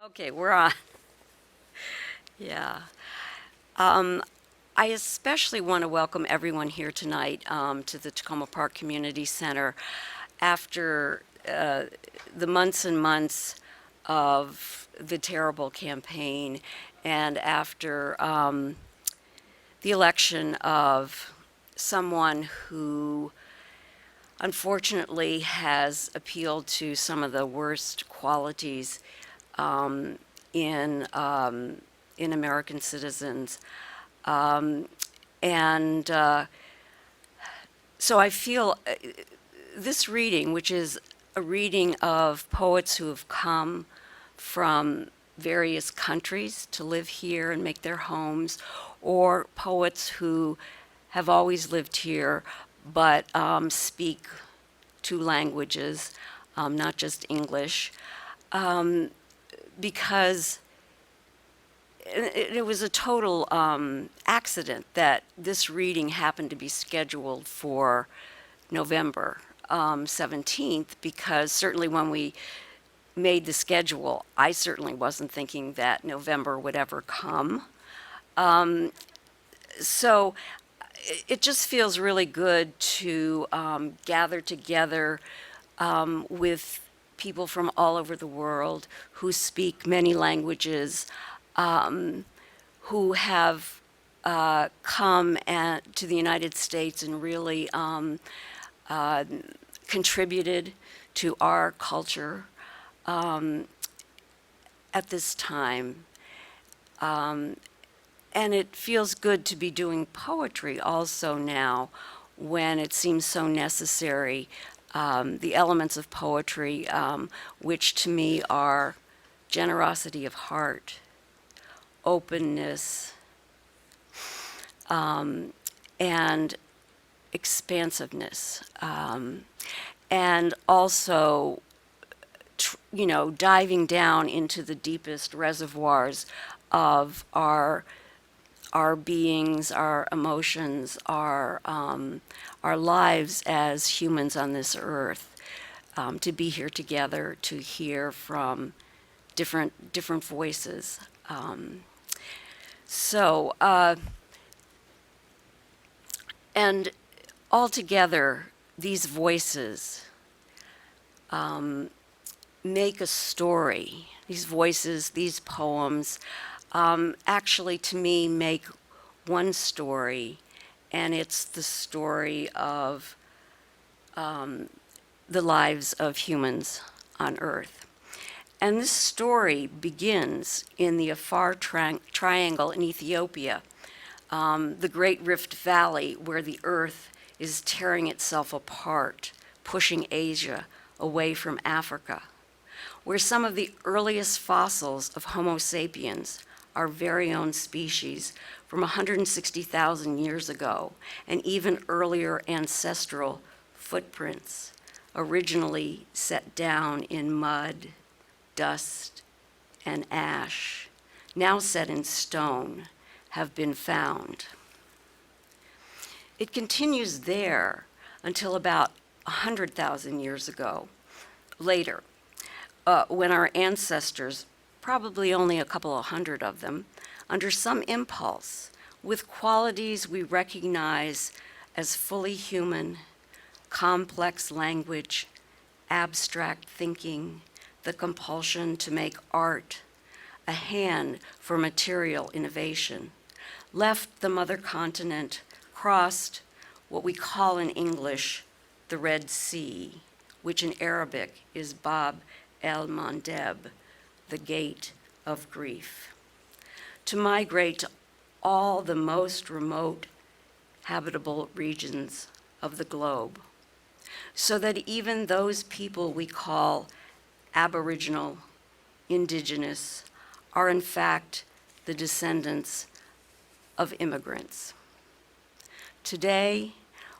Okay, we're on. Yeah. Um, I especially want to welcome everyone here tonight to the Takoma Park Community Center after the months and months of the terrible campaign and after the election of someone who unfortunately has appealed to some of the worst qualities um, in um, in American citizens. Um, and so I feel this reading, which is a reading of poets who have come from various countries to live here and make their homes, or poets who have always lived here but speak two languages, not just English, because it was a total accident that this reading happened to be scheduled for November 17th, because certainly when we made the schedule, I certainly wasn't thinking that November would ever come. So it just feels really good to gather together with people from all over the world who speak many languages, who have come to the United States and really contributed to our culture at this time. And it feels good to be doing poetry also now when it seems so necessary. The elements of poetry, which to me are generosity of heart, openness, and expansiveness, and also, diving down into the deepest reservoirs of our beings, our emotions, our lives as humans on this earth, to be here together, to hear from different voices. So, and altogether, these voices make a story. These voices, these poems, actually, to me, make one story, and it's the story of the lives of humans on Earth. And this story begins in the Afar Triangle in Ethiopia, the Great Rift Valley, where the Earth is tearing itself apart, pushing Asia away from Africa, where some of the earliest fossils of Homo sapiens, our very own species, from 160,000 years ago, and even earlier ancestral footprints, originally set down in mud, dust, and ash, now set in stone, have been found. It continues there until about 100,000 years ago. Later, when our ancestors, probably only a couple of hundred of them, under some impulse, with qualities we recognize as fully human, complex language, abstract thinking, the compulsion to make art, a hand for material innovation, left the mother continent, crossed what we call in English the Red Sea, which in Arabic is Bab el-Mandeb, the gate of grief, to migrate to all the most remote habitable regions of the globe, so that even those people we call Aboriginal, indigenous, are in fact the descendants of immigrants. Today,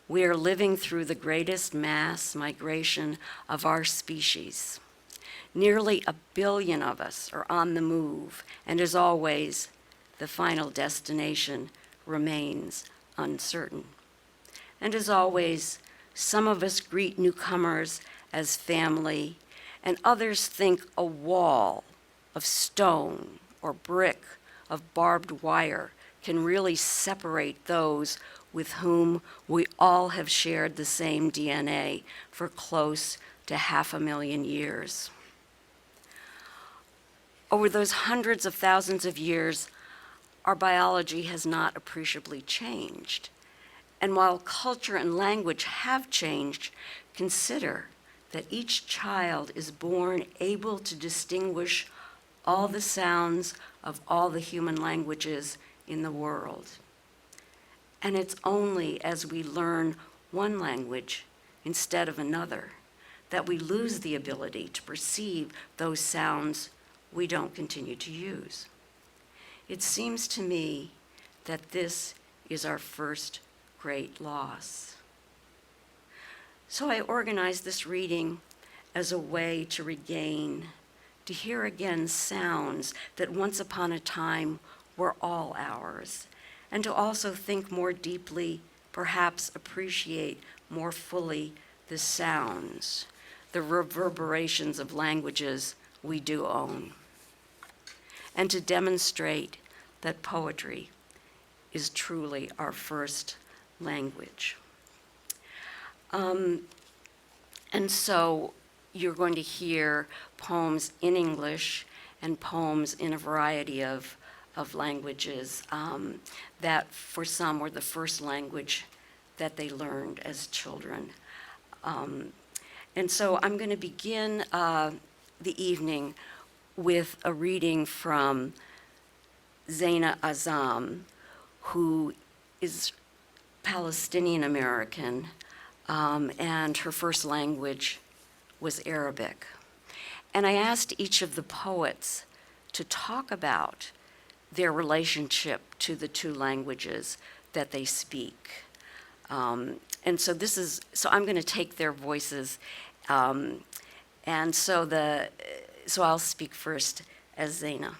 we are living through the greatest mass migration of our species. Nearly 1 billion of us are on the move, and as always, the final destination remains uncertain. And as always, some of us greet newcomers as family, and others think a wall of stone or brick, of barbed wire, can really separate those with whom we all have shared the same DNA for close to 500,000 years. Over those hundreds of thousands of years, our biology has not appreciably changed. And while culture and language have changed, consider that each child is born able to distinguish all the sounds of all the human languages in the world. And it's only as we learn one language instead of another that we lose the ability to perceive those sounds we don't continue to use. It seems to me that this is our first great loss. So I organized this reading as a way to regain, to hear again sounds that once upon a time were all ours, and to also think more deeply, perhaps appreciate more fully the sounds, the reverberations of languages we do own, and to demonstrate that poetry is truly our first language. And so you're going to hear poems in English and poems in a variety of languages that for some were the first language that they learned as children. And so I'm going to begin the evening with a reading from Zaina Azam, who is Palestinian American, and her first language was Arabic. And I asked each of the poets to talk about their relationship to the two languages that they speak. And so I'm going to take their voices, and so I'll speak first as Zaina.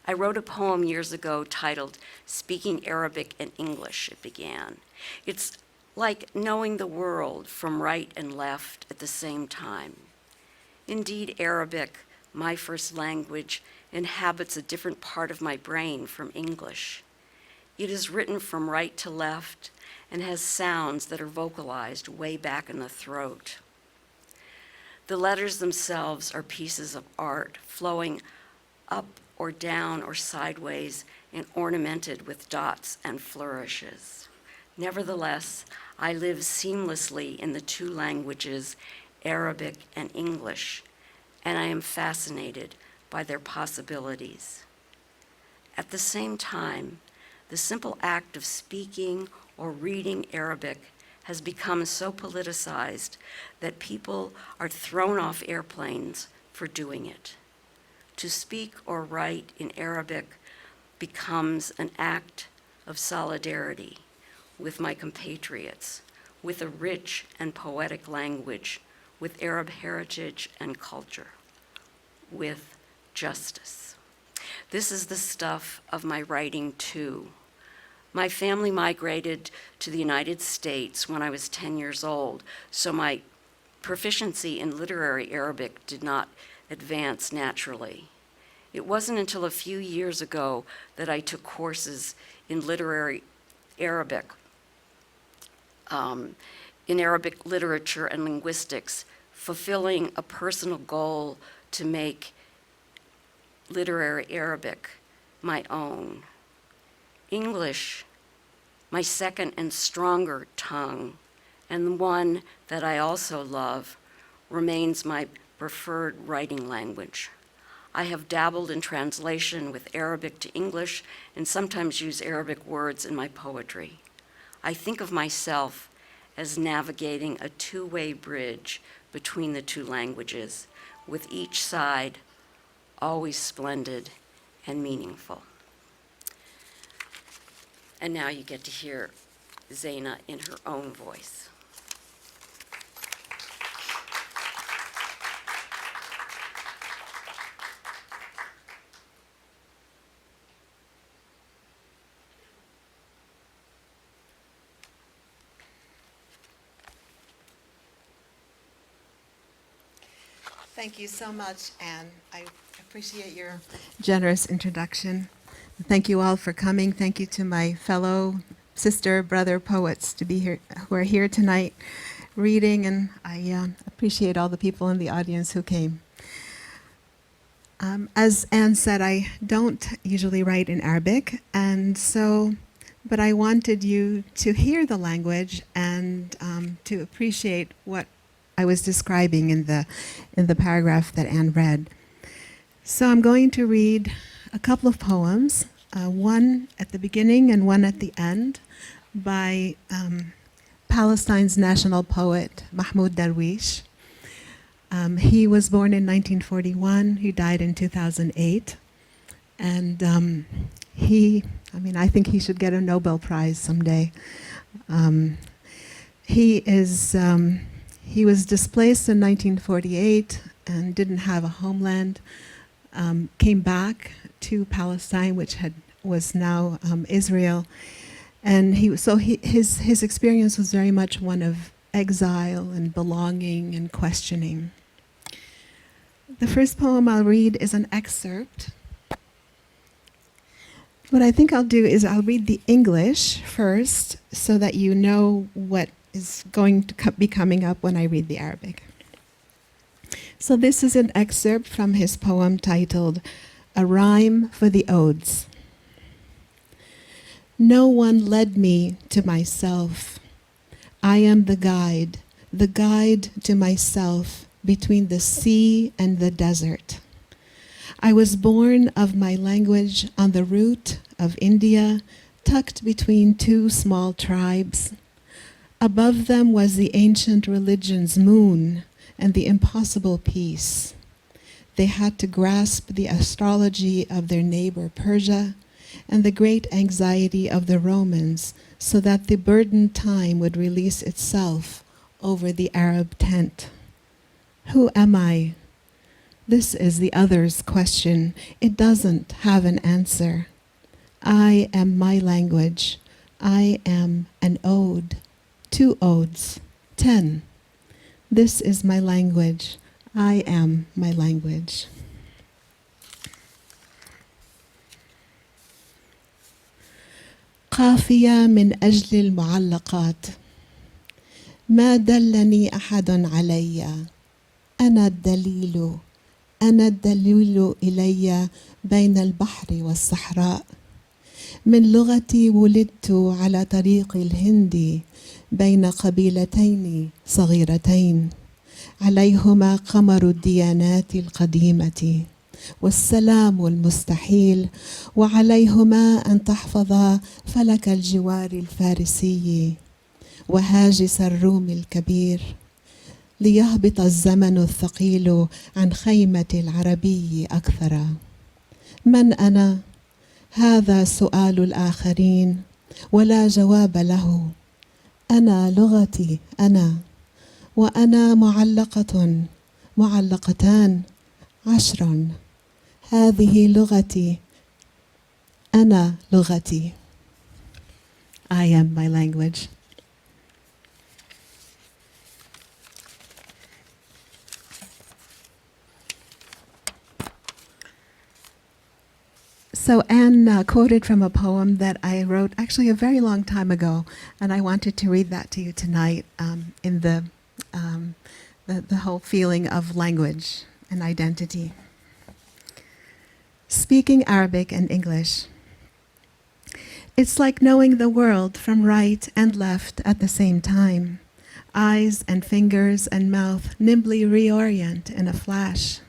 I wrote a poem years ago titled Speaking Arabic and English, it began. It's like knowing the world from right and left at the same time. Indeed, Arabic, my first language, inhabits a different part of my brain from English. It is written from right to left and has sounds that are vocalized way back in the throat. The letters themselves are pieces of art flowing up or down or sideways and ornamented with dots and flourishes. Nevertheless, I live seamlessly in the two languages, Arabic and English, and I am fascinated by their possibilities. At the same time, the simple act of speaking or reading Arabic has become so politicized that people are thrown off airplanes for doing it. To speak or write in Arabic becomes an act of solidarity with my compatriots, with a rich and poetic language, with Arab heritage and culture, with justice. This is the stuff of my writing too. My family migrated to the United States when I was 10 years old, so my proficiency in literary Arabic did not advance naturally. It wasn't until a few years ago that I took courses in literary Arabic, in Arabic literature and linguistics, fulfilling a personal goal to make literary Arabic my own. English, my second and stronger tongue, and the one that I also love, remains my preferred writing language. I have dabbled in translation with Arabic to English and sometimes use Arabic words in my poetry. I think of myself as navigating a two-way bridge between the two languages, with each side always splendid and meaningful. And now you get to hear Zaina in her own voice. Thank you so much, Anne. I appreciate your generous introduction. Thank you all for coming. Thank you to my fellow sister, brother poets to be here, who are here tonight reading, and I appreciate all the people in the audience who came. As Anne said, I don't usually write in Arabic, but I wanted you to hear the language and to appreciate what I was describing in the paragraph that Anne read. So I'm going to read a couple of poems, one at the beginning and one at the end, by Palestine's national poet Mahmoud Darwish. He was born in 1941. He died in 2008, and I think he should get a Nobel Prize someday. He was displaced in 1948 and didn't have a homeland. Came back to Palestine, which was now Israel, and his experience was very much one of exile and belonging and questioning. The first poem I'll read is an excerpt. What I think I'll do is I'll read the English first so that you know what is going to be coming up when I read the Arabic. So this is an excerpt from his poem titled A Rhyme for the Odes. No one led me to myself. I am the guide to myself between the sea and the desert. I was born of my language on the route of India, tucked between two small tribes. Above them was the ancient religion's moon and the impossible peace. They had to grasp the astrology of their neighbor Persia and the great anxiety of the Romans so that the burdened time would release itself over the Arab tent. Who am I? This is the other's question. It doesn't have an answer. I am my language. I am an ode. 2 odes. 10. This is my language. I am my language. قافية من أجل المعلقات. ما دلني أحد علي. أنا الدليل إلي بين البحر والصحراء. من لغتي ولدت على طريق الهند بين قبيلتين صغيرتين عليهما قمر الديانات القديمة والسلام المستحيل وعليهما أن تحفظ فلك الجوار الفارسي وهاجس الروم الكبير ليهبط الزمن الثقيل عن خيمة العربي أكثر. من أنا؟ هذا سؤال الآخرين ولا جواب له. أنا لغتي أنا وأنا معلقتان 10. هذه لغتي. أنا لغتي. I am my language. So Anne quoted from a poem that I wrote actually a very long time ago, and I wanted to read that to you tonight in the whole feeling of language and identity. Speaking Arabic and English. It's like knowing the world from right and left at the same time. Eyes and fingers and mouth nimbly reorient in a flash.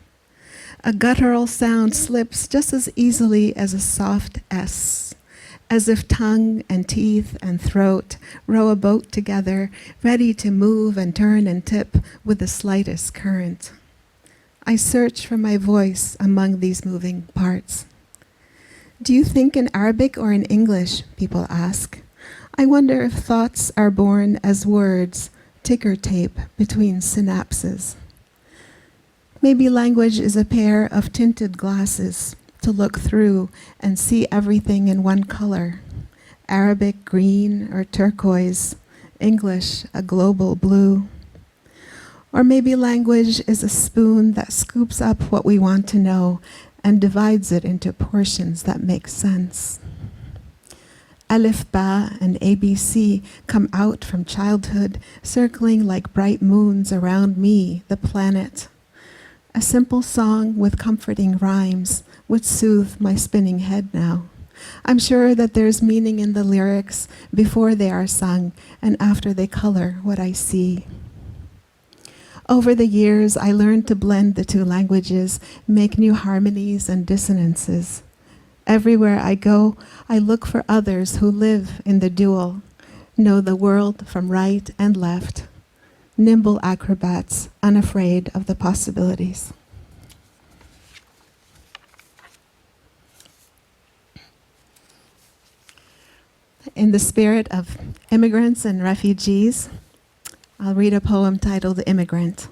A guttural sound slips just as easily as a soft S, as if tongue and teeth and throat row a boat together, ready to move and turn and tip with the slightest current. I search for my voice among these moving parts. Do you think in Arabic or in English? People ask. I wonder if thoughts are born as words, ticker tape between synapses. Maybe language is a pair of tinted glasses to look through and see everything in one color. Arabic green or turquoise, English a global blue. Or maybe language is a spoon that scoops up what we want to know and divides it into portions that make sense. Alif Ba and ABC come out from childhood, circling like bright moons around me, the planet. A simple song with comforting rhymes would soothe my spinning head now. I'm sure that there's meaning in the lyrics before they are sung and after they color what I see. Over the years, I learned to blend the two languages, make new harmonies and dissonances. Everywhere I go, I look for others who live in the dual, know the world from right and left, nimble acrobats, unafraid of the possibilities. In the spirit of immigrants and refugees, I'll read a poem titled Immigrant.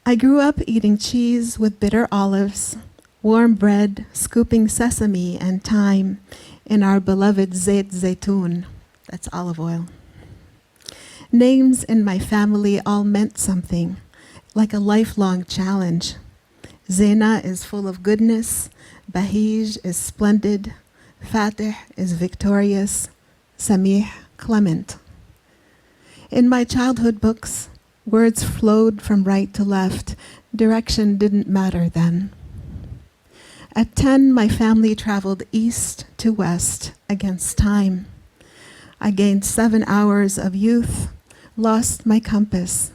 I grew up eating cheese with bitter olives, warm bread, scooping sesame and thyme in our beloved zait zaytun, that's olive oil. Names in my family all meant something, like a lifelong challenge. Zena is full of goodness, Bahij is splendid, Fatih is victorious, Samih clement. In my childhood books, words flowed from right to left. Direction didn't matter then. At 10, my family traveled east to west against time. I gained 7 hours of youth, lost my compass.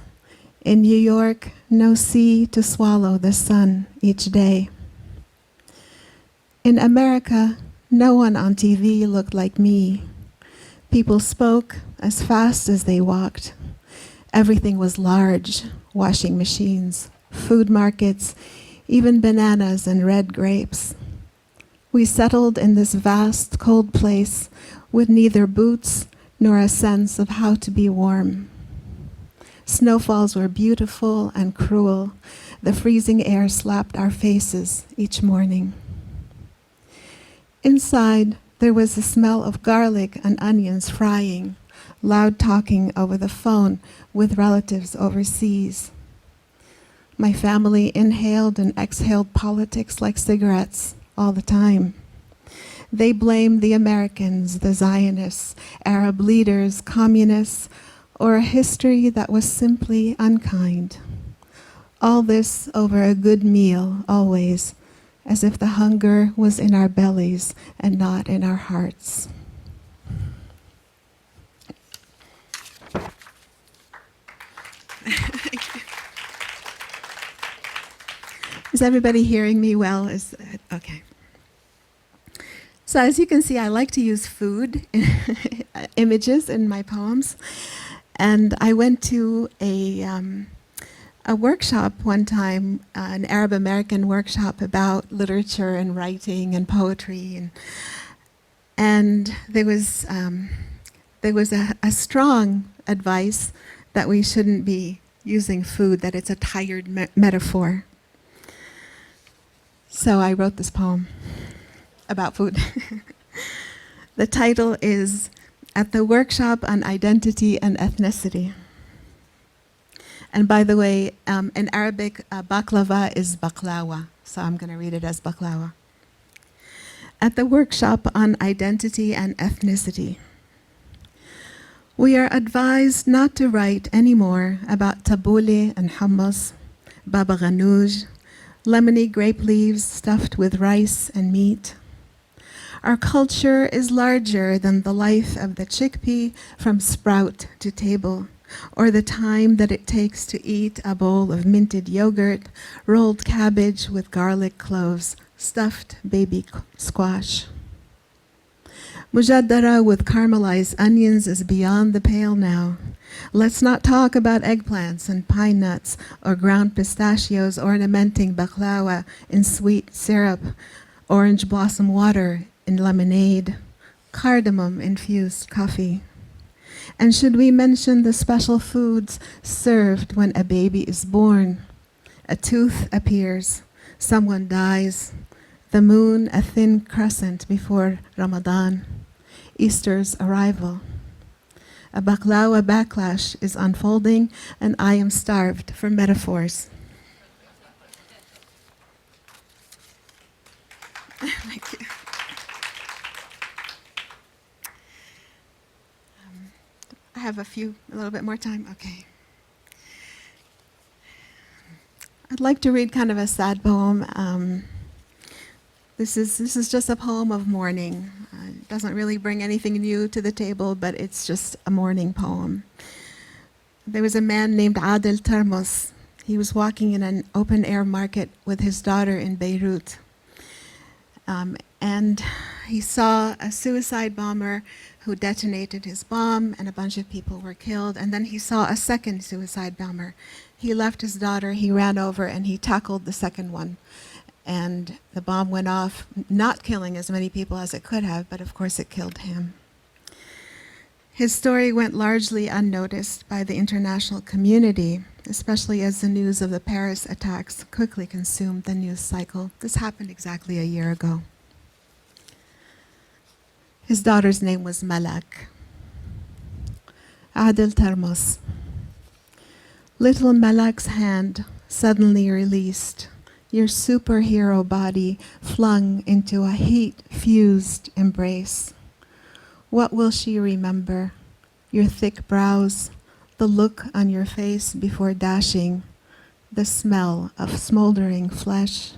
In New York, no sea to swallow the sun each day. In America, no one on TV looked like me. People spoke as fast as they walked. Everything was large, washing machines, food markets, even bananas and red grapes. We settled in this vast, cold place with neither boots nor a sense of how to be warm. Snowfalls were beautiful and cruel. The freezing air slapped our faces each morning. Inside, there was the smell of garlic and onions frying, loud talking over the phone with relatives overseas. My family inhaled and exhaled politics like cigarettes all the time. They blamed the Americans, the Zionists, Arab leaders, communists, or a history that was simply unkind. All this over a good meal, always, as if the hunger was in our bellies and not in our hearts. Is everybody hearing me well? Okay. So as you can see, I like to use food images in my poems. And I went to a workshop one time, an Arab American workshop about literature and writing and poetry, and there was a strong advice that we shouldn't be using food, that it's a tired metaphor. So I wrote this poem about food. The title is At the Workshop on Identity and Ethnicity. And by the way, in Arabic, baklava is baklawa, so I'm going to read it as baklawa. At the Workshop on Identity and Ethnicity. We are advised not to write anymore about tabbouleh and hummus, baba ghanoush, lemony grape leaves stuffed with rice and meat. Our culture is larger than the life of the chickpea from sprout to table, or the time that it takes to eat a bowl of minted yogurt, rolled cabbage with garlic cloves, stuffed baby squash. Mujaddara with caramelized onions is beyond the pale now. Let's not talk about eggplants and pine nuts or ground pistachios ornamenting baklawa in sweet syrup, orange blossom water in lemonade, cardamom-infused coffee. And should we mention the special foods served when a baby is born? A tooth appears, someone dies, the moon a thin crescent before Ramadan, Easter's arrival. A baklawa backlash is unfolding, and I am starved for metaphors. Thank you. I have a little bit more time. Okay. I'd like to read kind of a sad poem. This is just a poem of mourning. It doesn't really bring anything new to the table, but it's just a mourning poem. There was a man named Adel Termos. He was walking in an open-air market with his daughter in Beirut. And he saw a suicide bomber who detonated his bomb, and a bunch of people were killed. And then he saw a second suicide bomber. He left his daughter, he ran over, and he tackled the second one. And the bomb went off, not killing as many people as it could have, but of course it killed him. His story went largely unnoticed by the international community, especially as the news of the Paris attacks quickly consumed the news cycle. This happened exactly a year ago. His daughter's name was Malak. Adel Termos. Little Malak's hand suddenly released, your superhero body flung into a heat-fused embrace. What will she remember? Your thick brows, the look on your face before dashing, the smell of smoldering flesh.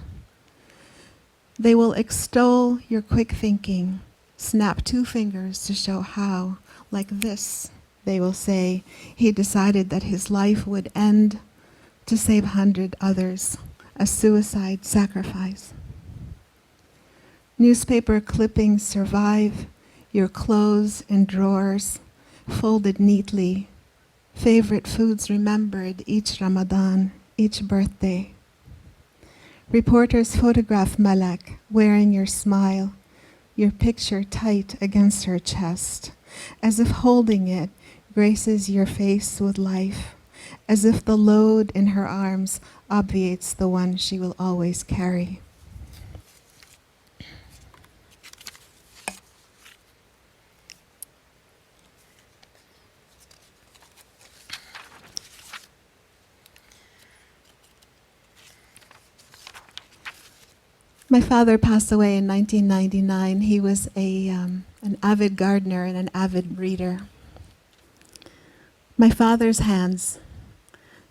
They will extol your quick thinking, snap two fingers to show how, like this, they will say, he decided that his life would end to save 100 others, a suicide sacrifice. Newspaper clippings survive, your clothes in drawers, folded neatly, favorite foods remembered each Ramadan, each birthday. Reporters photograph Malak wearing your smile, your picture tight against her chest, as if holding it graces your face with life, as if the load in her arms obviates the one she will always carry. My father passed away in 1999. He was an avid gardener and an avid reader. My father's hands,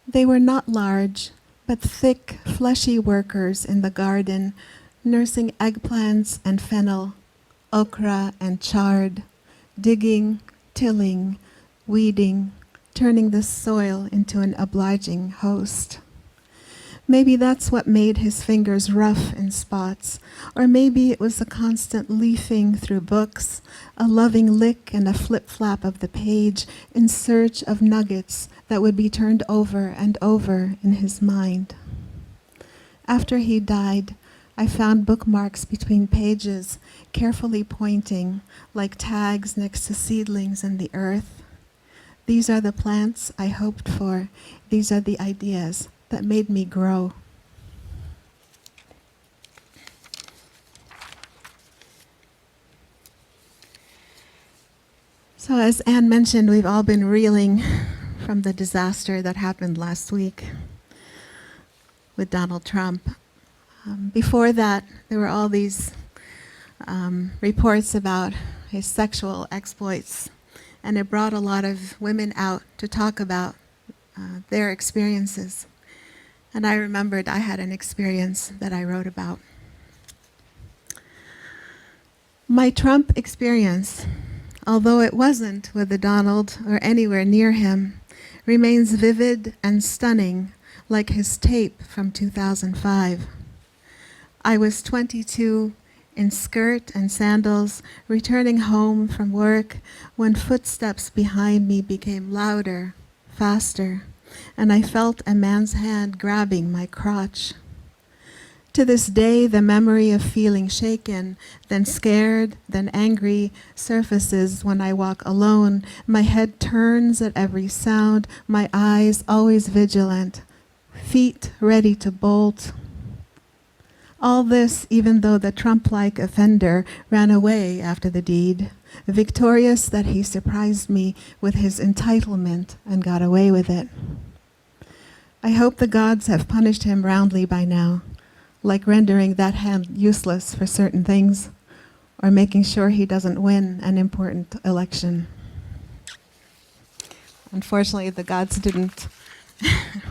they were not large, but thick, fleshy workers in the garden, nursing eggplants and fennel, okra and chard, digging, tilling, weeding, turning the soil into an obliging host. Maybe that's what made his fingers rough in spots, or maybe it was the constant leafing through books, a loving lick and a flip-flap of the page in search of nuggets that would be turned over and over in his mind. After he died, I found bookmarks between pages, carefully pointing, like tags next to seedlings in the earth. These are the plants I hoped for. These are the ideas that made me grow. So as Anne mentioned, we've all been reeling from the disaster that happened last week with Donald Trump. Before that, there were all these reports about his sexual exploits, and it brought a lot of women out to talk about their experiences. And I remembered I had an experience that I wrote about. My Trump experience, although it wasn't with the Donald or anywhere near him, remains vivid and stunning, like his tape from 2005. I was 22, in skirt and sandals, returning home from work when footsteps behind me became louder, faster, and I felt a man's hand grabbing my crotch. To this day, the memory of feeling shaken, then scared, then angry, surfaces when I walk alone. My head turns at every sound, my eyes always vigilant, feet ready to bolt. All this even though the Trump-like offender ran away after the deed, victorious that he surprised me with his entitlement and got away with it. I hope the gods have punished him roundly by now, like rendering that hand useless for certain things, or making sure he doesn't win an important election. Unfortunately, the gods didn't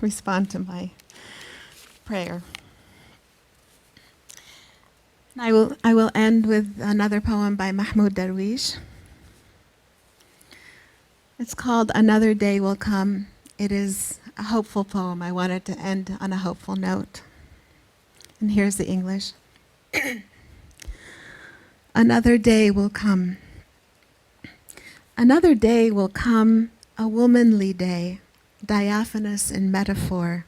respond to my prayer. I will end with another poem by Mahmoud Darwish. It's called Another Day Will Come. It is a hopeful poem. I wanted to end on a hopeful note. And here's the English. Another day will come. Another day will come, a womanly day, diaphanous in metaphor,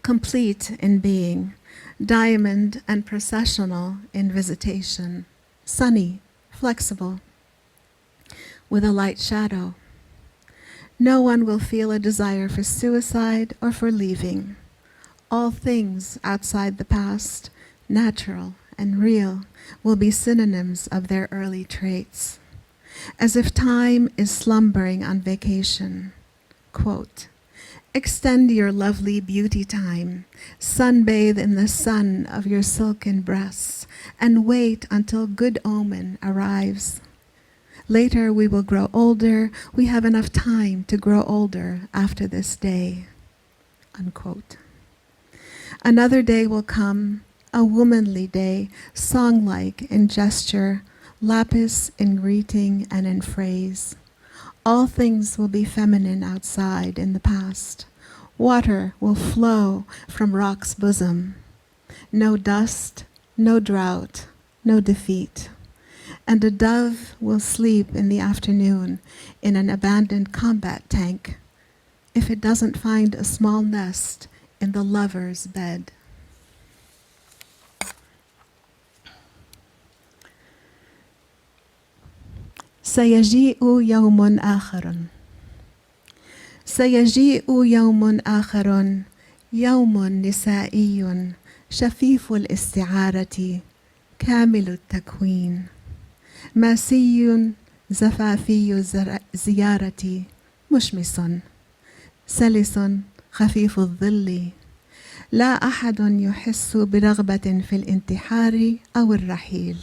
complete in being, diamond and processional in visitation, sunny, flexible, with a light shadow. No one will feel a desire for suicide or for leaving. All things outside the past, natural and real, will be synonyms of their early traits, as if time is slumbering on vacation. Quote, extend your lovely beauty time, sunbathe in the sun of your silken breasts, and wait until good omen arrives. Later we will grow older. We have enough time to grow older after this day. Unquote. Another day will come, a womanly day, song-like in gesture, lapis in greeting and in phrase. All things will be feminine outside in the past. Water will flow from rock's bosom. No dust, no drought, no defeat. And a dove will sleep in the afternoon in an abandoned combat tank if it doesn't find a small nest in the lover's bed. سيجيء يوم آخر. سيجيء يوم آخر، يوم نسائي شفيف الاستعارة كامل التكوين، ماسي زفافي زيارة مشمس سلس خفيف الظل. لا أحد يحس برغبة في الانتحار أو الرحيل،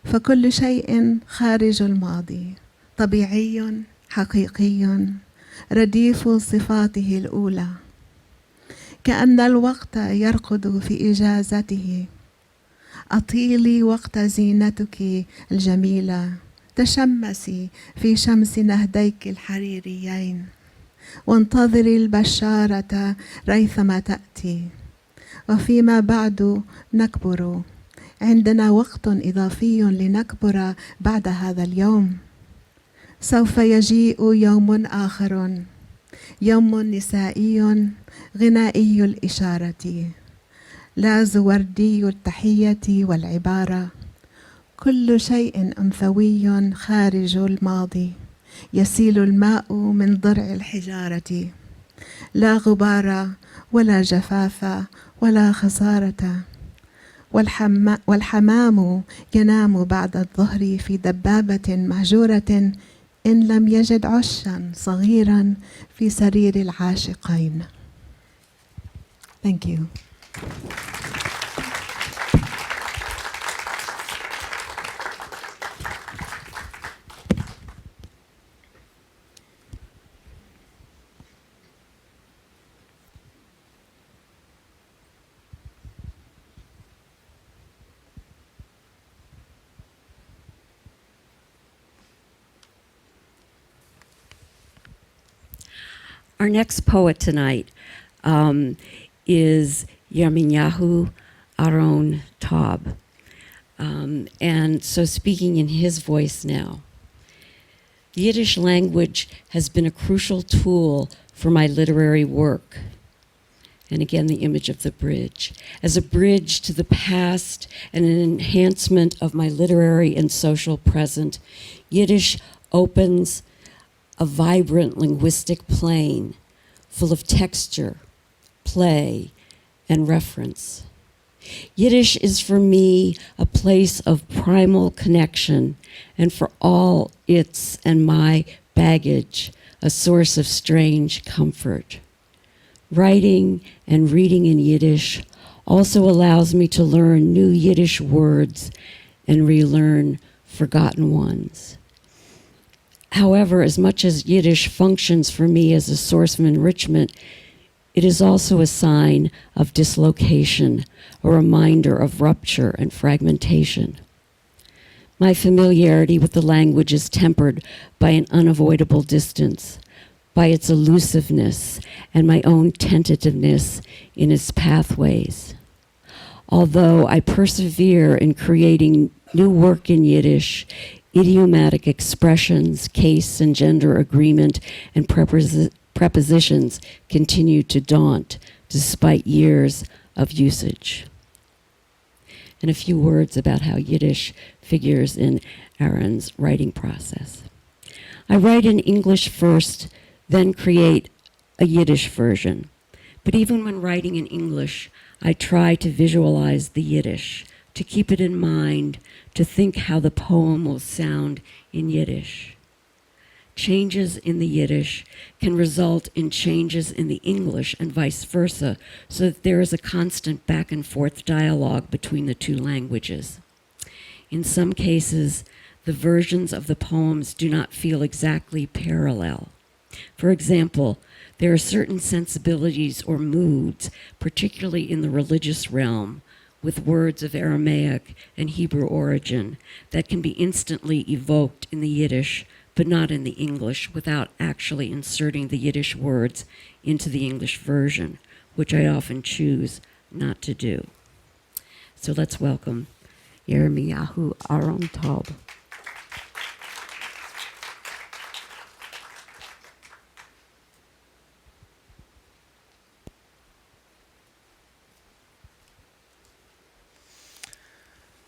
فكل شيء خارج الماضي طبيعي حقيقي رديف صفاته الأولى، كأن الوقت يرقد في إجازته. أطيلي وقت زينتك الجميلة، تشمسي في شمس نهديك الحريريين، وانتظري البشارة ريثما تأتي. وفيما بعد نكبر، عندنا وقت إضافي لنكبر بعد هذا اليوم. سوف يجيء يوم آخر، يوم نسائي غنائي الإشارة، لا زوردي التحية والعبارة. كل شيء أنثوي خارج الماضي، يسيل الماء من ضرع الحجارة، لا غبار ولا جفاف ولا خسارة. والحمام ينام بعد الظهر في دبابة مهجورة إن لم يجد عشا صغيرا في سرير العاشقين. Thank you. Our next poet tonight is Yirmiyahu Aron Taub. And so speaking in his voice now. The Yiddish language has been a crucial tool for my literary work. And again, the image of the bridge. As a bridge to the past and an enhancement of my literary and social present, Yiddish opens a vibrant linguistic plane full of texture, play, and reference. Yiddish is for me a place of primal connection, and for all its and my baggage, a source of strange comfort. Writing and reading in Yiddish also allows me to learn new Yiddish words and relearn forgotten ones. However, as much as Yiddish functions for me as a source of enrichment, it is also a sign of dislocation, a reminder of rupture and fragmentation. My familiarity with the language is tempered by an unavoidable distance, by its elusiveness and my own tentativeness in its pathways. Although I persevere in creating new work in Yiddish, idiomatic expressions, case and gender agreement, and prepositions continue to daunt despite years of usage. And a few words about how Yiddish figures in Aaron's writing process. I write in English first, then create a Yiddish version. But even when writing in English, I try to visualize the Yiddish, to keep it in mind, to think how the poem will sound in Yiddish. Changes in the Yiddish can result in changes in the English and vice versa, so that there is a constant back and forth dialogue between the two languages. In some cases, the versions of the poems do not feel exactly parallel. For example, there are certain sensibilities or moods, particularly in the religious realm, with words of Aramaic and Hebrew origin that can be instantly evoked in the Yiddish, but not in the English, without actually inserting the Yiddish words into the English version, which I often choose not to do. So let's welcome Yirmiyahu Aron Taub.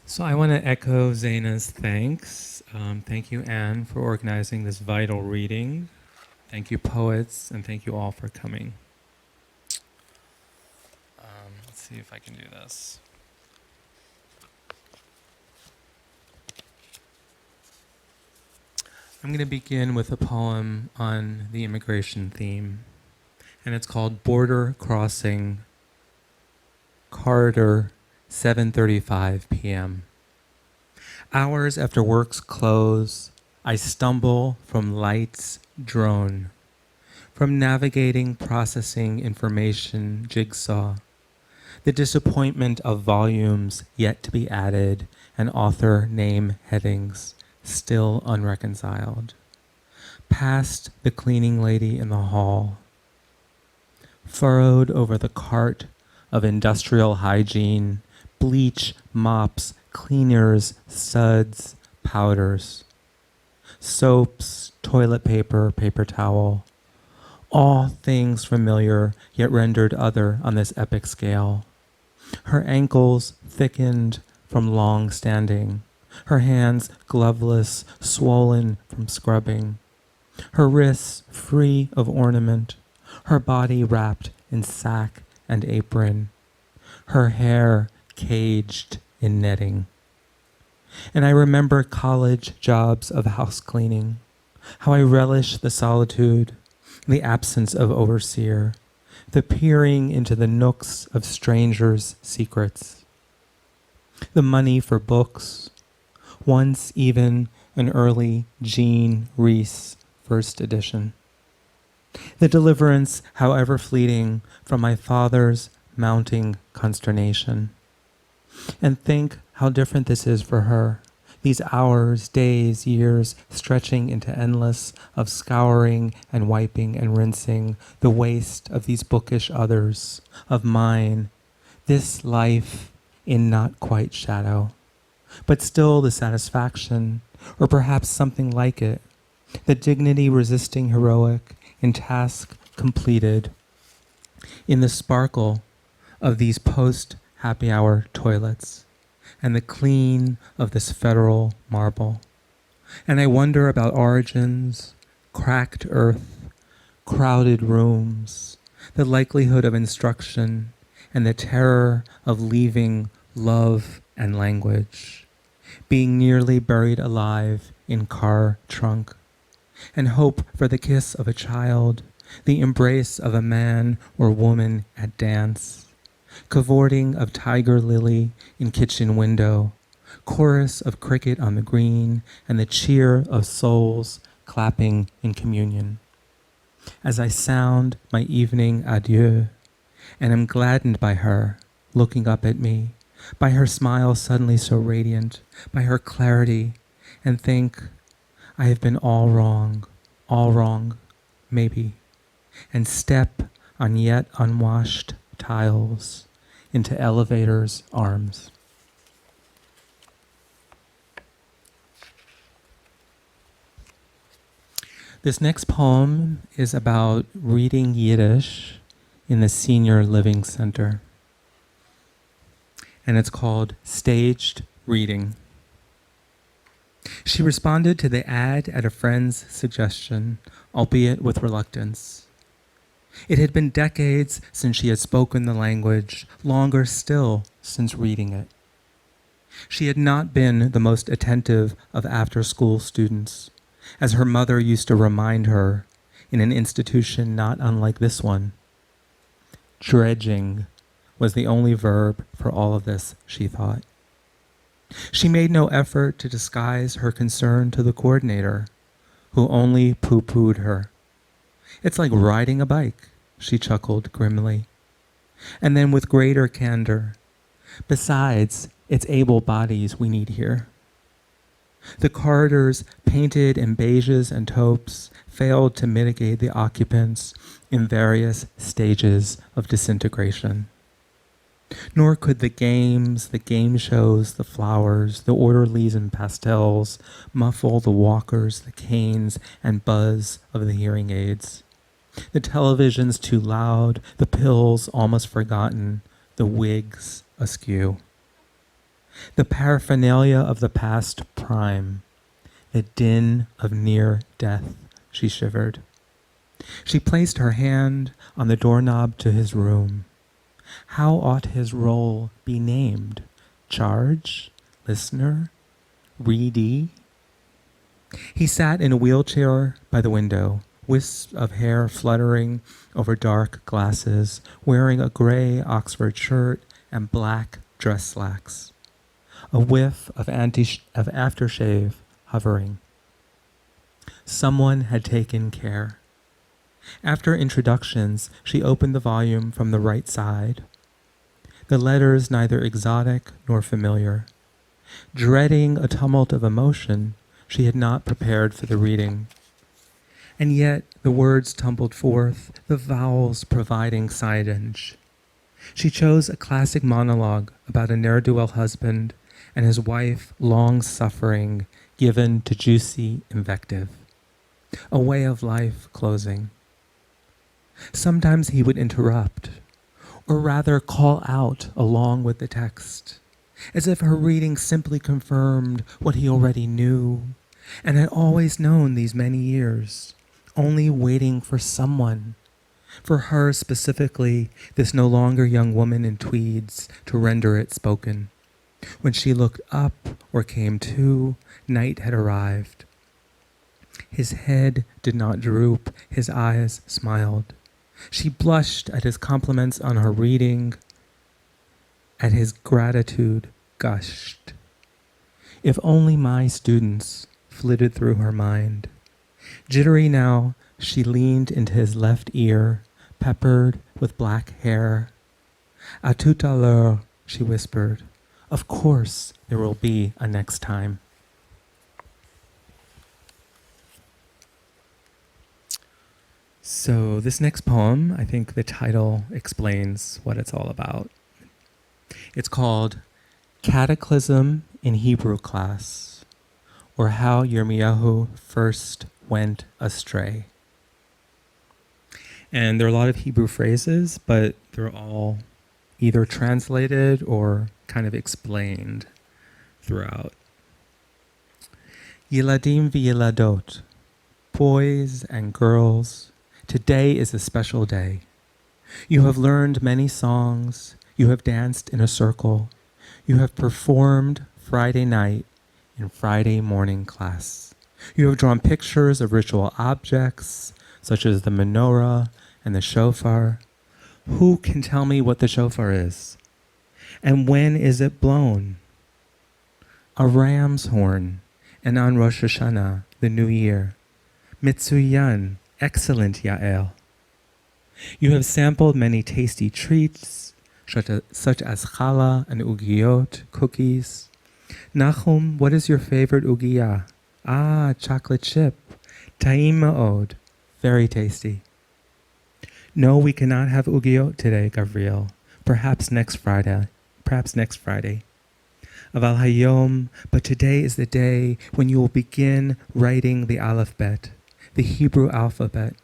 So I want to echo Zaina's thanks. Thank you, Anne, for organizing this vital reading. Thank you, poets, and thank you all for coming. Let's see if I can do this. I'm going to begin with a poem on the immigration theme, and it's called Border Crossing, Corridor, 7:35 p.m. Hours after work's close, I stumble from lights drone, from navigating processing information jigsaw, the disappointment of volumes yet to be added and author name headings still unreconciled. Past the cleaning lady in the hall, furrowed over the cart of industrial hygiene, bleach, mops, cleaners, suds, powders, soaps, toilet paper, paper towel, all things familiar yet rendered other on this epic scale. Her ankles thickened from long standing, her hands gloveless, swollen from scrubbing, her wrists free of ornament, her body wrapped in sack and apron, her hair caged in netting. And I remember college jobs of house cleaning, how I relish the solitude, the absence of overseer, the peering into the nooks of strangers' secrets, the money for books, once even an early Jean Rhys first edition, the deliverance, however fleeting, from my father's mounting consternation. And think how different this is for her, these hours, days, years, stretching into endless, of scouring and wiping and rinsing the waste of these bookish others, of mine, this life in not quite shadow, but still the satisfaction, or perhaps something like it, the dignity resisting heroic in task completed, in the sparkle of these post-happy hour toilets, and the clean of this federal marble. And I wonder about origins, cracked earth, crowded rooms, the likelihood of instruction, and the terror of leaving love, and language, being nearly buried alive in car trunk, and hope for the kiss of a child, the embrace of a man or woman at dance, cavorting of tiger lily in kitchen window, chorus of cricket on the green, and the cheer of souls clapping in communion. As I sound my evening adieu, and am gladdened by her looking up at me, by her smile suddenly so radiant, by her clarity, and think, I have been all wrong, maybe, and step on yet unwashed tiles into elevator's arms. This next poem is about reading Yiddish in the Senior Living Center. And it's called Staged Reading. She responded to the ad at a friend's suggestion, albeit with reluctance. It had been decades since she had spoken the language, longer still since reading it. She had not been the most attentive of after-school students, as her mother used to remind her in an institution not unlike this one. Dredging was the only verb for all of this, she thought. She made no effort to disguise her concern to the coordinator, who only pooh-poohed her. It's like riding a bike, she chuckled grimly. And then with greater candor, besides, it's able bodies we need here. The corridors, painted in beiges and taupes, failed to mitigate the occupants in various stages of disintegration. Nor could the games, the game shows, the flowers, the orderlies and pastels muffle the walkers, the canes, and buzz of the hearing aids. The television's too loud, the pills almost forgotten, the wigs askew. The paraphernalia of the past prime, the din of near death, she shivered. She placed her hand on the doorknob to his room. How ought his role be named? Charge? Listener? Readee? He sat in a wheelchair by the window, wisps of hair fluttering over dark glasses, wearing a gray Oxford shirt and black dress slacks. A whiff of aftershave hovering. Someone had taken care. After introductions, she opened the volume from the right side. The letters neither exotic nor familiar. Dreading a tumult of emotion, she had not prepared for the reading. And yet the words tumbled forth, the vowels providing signage. She chose a classic monologue about a ne'er-do-well husband and his wife long suffering, given to juicy invective. A way of life closing. Sometimes he would interrupt, or rather call out along with the text, as if her reading simply confirmed what he already knew and had always known these many years, only waiting for someone, for her specifically, this no longer young woman in tweeds, to render it spoken. When she looked up or came to, night had arrived. His head did not droop, his eyes smiled. She blushed at his compliments on her reading, at his gratitude gushed. If only my students flitted through her mind. Jittery now, she leaned into his left ear, peppered with black hair. À tout à l'heure, she whispered. Of course there will be a next time. So this next poem, I think the title explains what it's all about. It's called Cataclysm in Hebrew Class, or How Yirmiyahu First Went Astray. And there are a lot of Hebrew phrases, but they're all either translated or kind of explained throughout. Yiladim v'yiladot, boys and girls, today is a special day. You have learned many songs, you have danced in a circle, You have performed Friday night in Friday morning class. You have drawn pictures of ritual objects, such as the menorah and the shofar. Who can tell me what the shofar is? And when is it blown? A ram's horn, and on Rosh Hashanah, the new year. Mitsuyan, excellent Yael. You have sampled many tasty treats, such as challah and ugiyot, cookies. Nachum, what is your favorite ugiyah? Ah, chocolate chip. Ta'im ma'od, very tasty. No, we cannot have ugiyot today, Gavriel. Perhaps next Friday. Aval hayom, but today is the day when you will begin writing the alphabet, the Hebrew alphabet.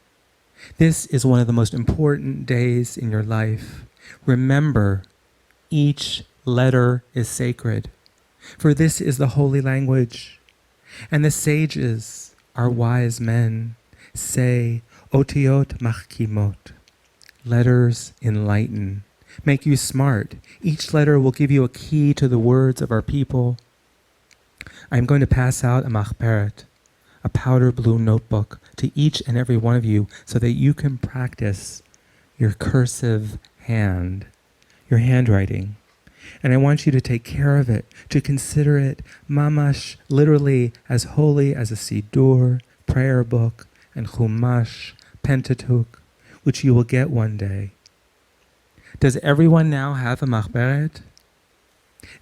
This is one of the most important days in your life. Remember, each letter is sacred, for this is the holy language. And the sages, our wise men, say, Otiot machkimot. Letters enlighten, make you smart. Each letter will give you a key to the words of our people. I'm going to pass out a machberet, a powder blue notebook, to each and every one of you so that you can practice your cursive hand, your handwriting. And I want you to take care of it, to consider it mamash, literally as holy as a Siddur, prayer book, and Chumash, Pentateuch, which you will get one day. Does everyone now have a machberet?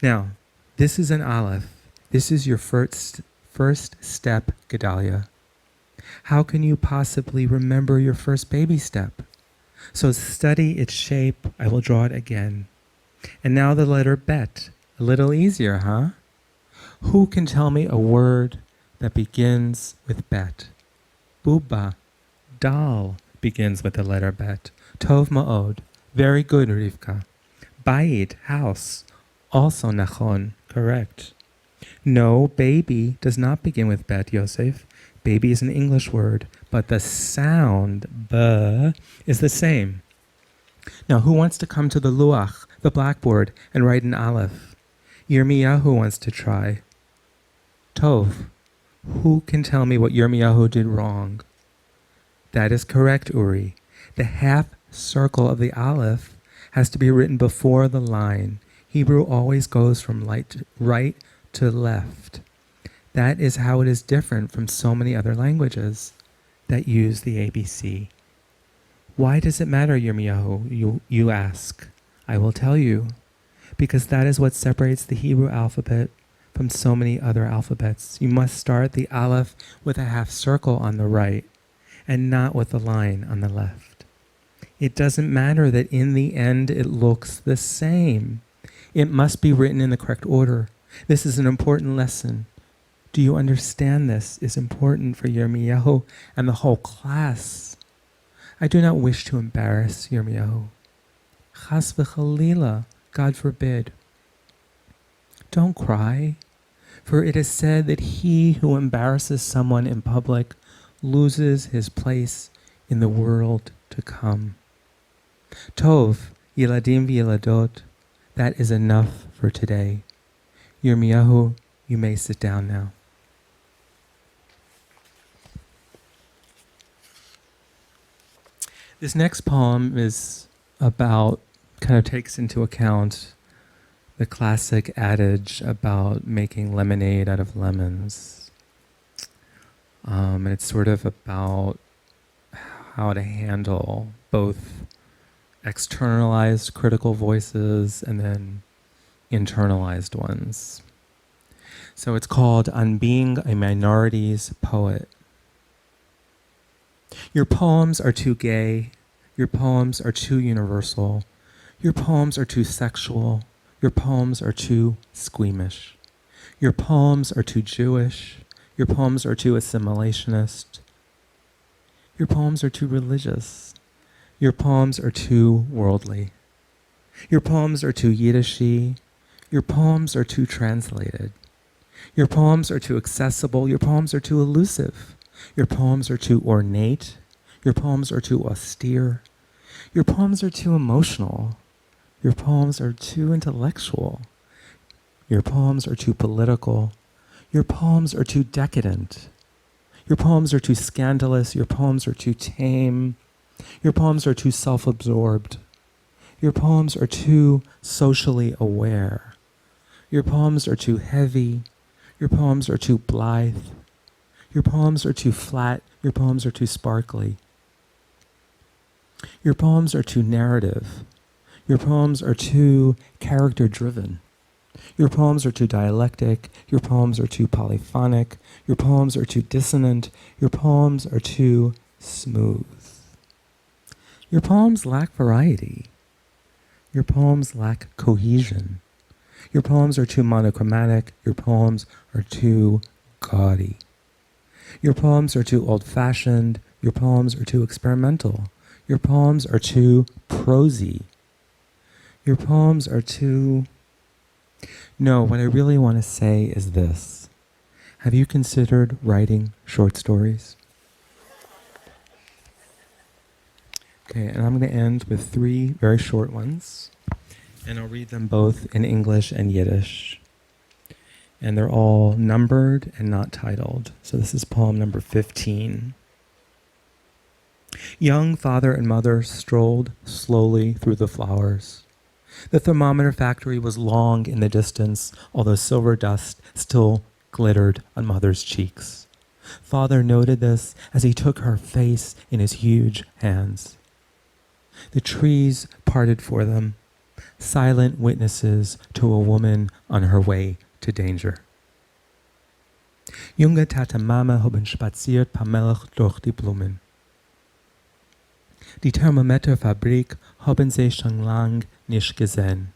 Now, this is an aleph. This is your first step, Gedalia. How can you possibly remember your first baby step? So study its shape. I will draw it again. And now the letter bet. A little easier, huh? Who can tell me a word that begins with bet? Buba. Dal begins with the letter bet. Tov ma'od. Very good, Rivka. Bayit, house. Also nachon. Correct. No, baby does not begin with bet, Yosef. Baby is an English word, but the sound, b, is the same. Now, who wants to come to the luach, the blackboard, and write an aleph? Yirmiyahu wants to try. Tov, who can tell me what Yirmiyahu did wrong? That is correct, Uri. The half circle of the aleph has to be written before the line. Hebrew always goes from right to left. That is how it is different from so many other languages that use the ABC. Why does it matter, Yirmiyahu? You ask. I will tell you. Because that is what separates the Hebrew alphabet from so many other alphabets. You must start the aleph with a half circle on the right and not with the line on the left. It doesn't matter that in the end it looks the same. It must be written in the correct order. This is an important lesson. Do you understand this is important for Yirmiyahu and the whole class? I do not wish to embarrass Yirmiyahu. Chas v'chalila, God forbid. Don't cry, for it is said that he who embarrasses someone in public loses his place in the world to come. Tov, yiladim v'yiladot, that is enough for today. Yirmiyahu, you may sit down now. This next poem is kind of takes into account the classic adage about making lemonade out of lemons. And it's sort of about how to handle both externalized critical voices and then internalized ones. So it's called On Being a Minorities Poet. Your poems are too gay. Your poems are too universal. Your poems are too sexual. Your poems are too squeamish. Your poems are too Jewish. Your poems are too assimilationist. Your poems are too religious. Your poems are too worldly. Your poems are too Yiddishy. Your poems are too translated. Your poems are too accessible. Your poems are too elusive. Your poems are too ornate. Your poems are too austere. Your poems are too emotional. Your poems are too intellectual. Your poems are too political. Your poems are too decadent. Your poems are too scandalous. Your poems are too tame. Your poems are too self-absorbed. Your poems are too socially aware. Your poems are too heavy. Your poems are too blithe. Your poems are too flat. Your poems are too sparkly. Your poems are too narrative. Your poems are too character-driven. Your poems are too dialectic. Your poems are too polyphonic. Your poems are too dissonant. Your poems are too smooth. Your poems lack variety. Your poems lack cohesion. Your poems are too monochromatic. Your poems are too gaudy. Your poems are too old-fashioned. Your poems are too experimental. Your poems are too prosy. Your poems are too... No, what I really want to say is this. Have you considered writing short stories? Okay, and I'm going to end with 3 very short ones. And I'll read them both in English and Yiddish. And they're all numbered and not titled. So this is poem number 15. Young father and mother strolled slowly through the flowers. The thermometer factory was long in the distance, although silver dust still glittered on mother's cheeks. Father noted this as he took her face in his huge hands. The trees parted for them, silent witnesses to a woman on her way to danger. Junge Tante Mama haben spaziert per Melch durch die Blumen. Die Thermometerfabrik haben sie schon lang nicht gesehen.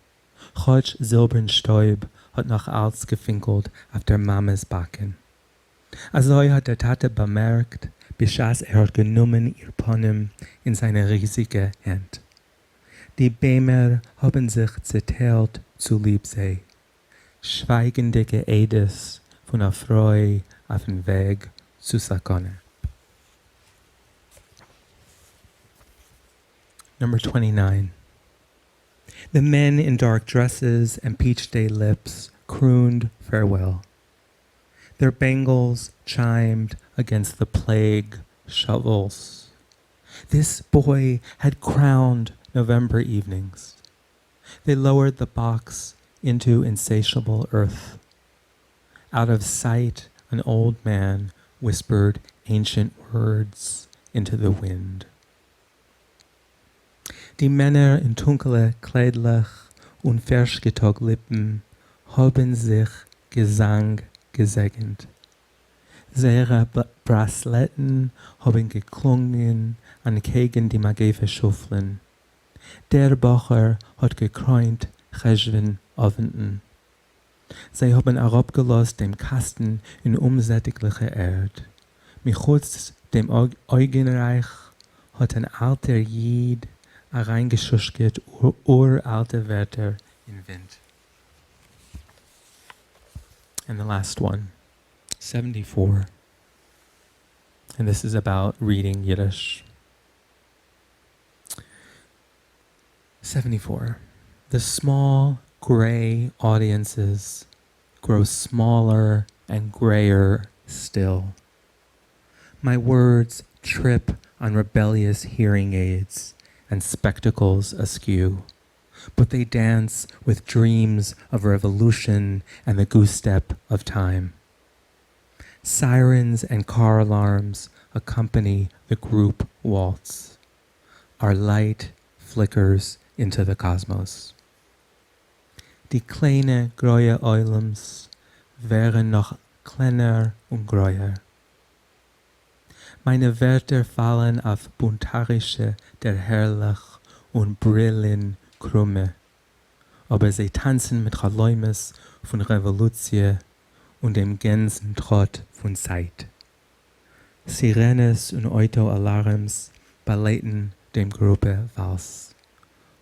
Chotsch silbern Stäub hat noch als gefinkelt auf der Mamas Backen. Also hat der Tate bemerkt, beschaß hat genommen ihr Ponym in seine riesige Hand. Die Bämer haben sich zerteilt zu Liebsee. Schweigende Geedes von Erfreu auf dem Weg zu Sakone. Number 29. The men in dark dresses and peach day lips crooned farewell. Their bangles chimed against the plague shovels. This boy had crowned November evenings. They lowered the box into insatiable earth. Out of sight, an old man whispered ancient words into the wind. Die Männer in dunkle Kleidlach und verschgetog Lippen haben sich Gesang gesegnet. Ihre Brasletten haben geklungen an gegen die Mageve Schuffeln. Der Bocher hat gekräunt Cheshven Oventen. Sie haben herabgelost dem Kasten in unsättigliche Erd. Michutz dem Augenreich hat ein alter Jid reingeschuschert uralte Wörter in Wind. And the last one, 74. And this is about reading Yiddish. 74. The small gray audiences grow smaller and grayer still. My words trip on rebellious hearing aids and spectacles askew, but they dance with dreams of revolution and the goose step of time. Sirens and car alarms accompany the group waltz. Our light flickers into the cosmos. Die kleine große Eulums wären noch kleiner und greuer. Meine Wörter fallen auf buntarische der herrlich und brillen krumme, aber sie tanzen mit Chaläumes von Revolution und dem Gänsentrott von Zeit. Sirenes und Autoalarms beleiten dem Gruppe Wals.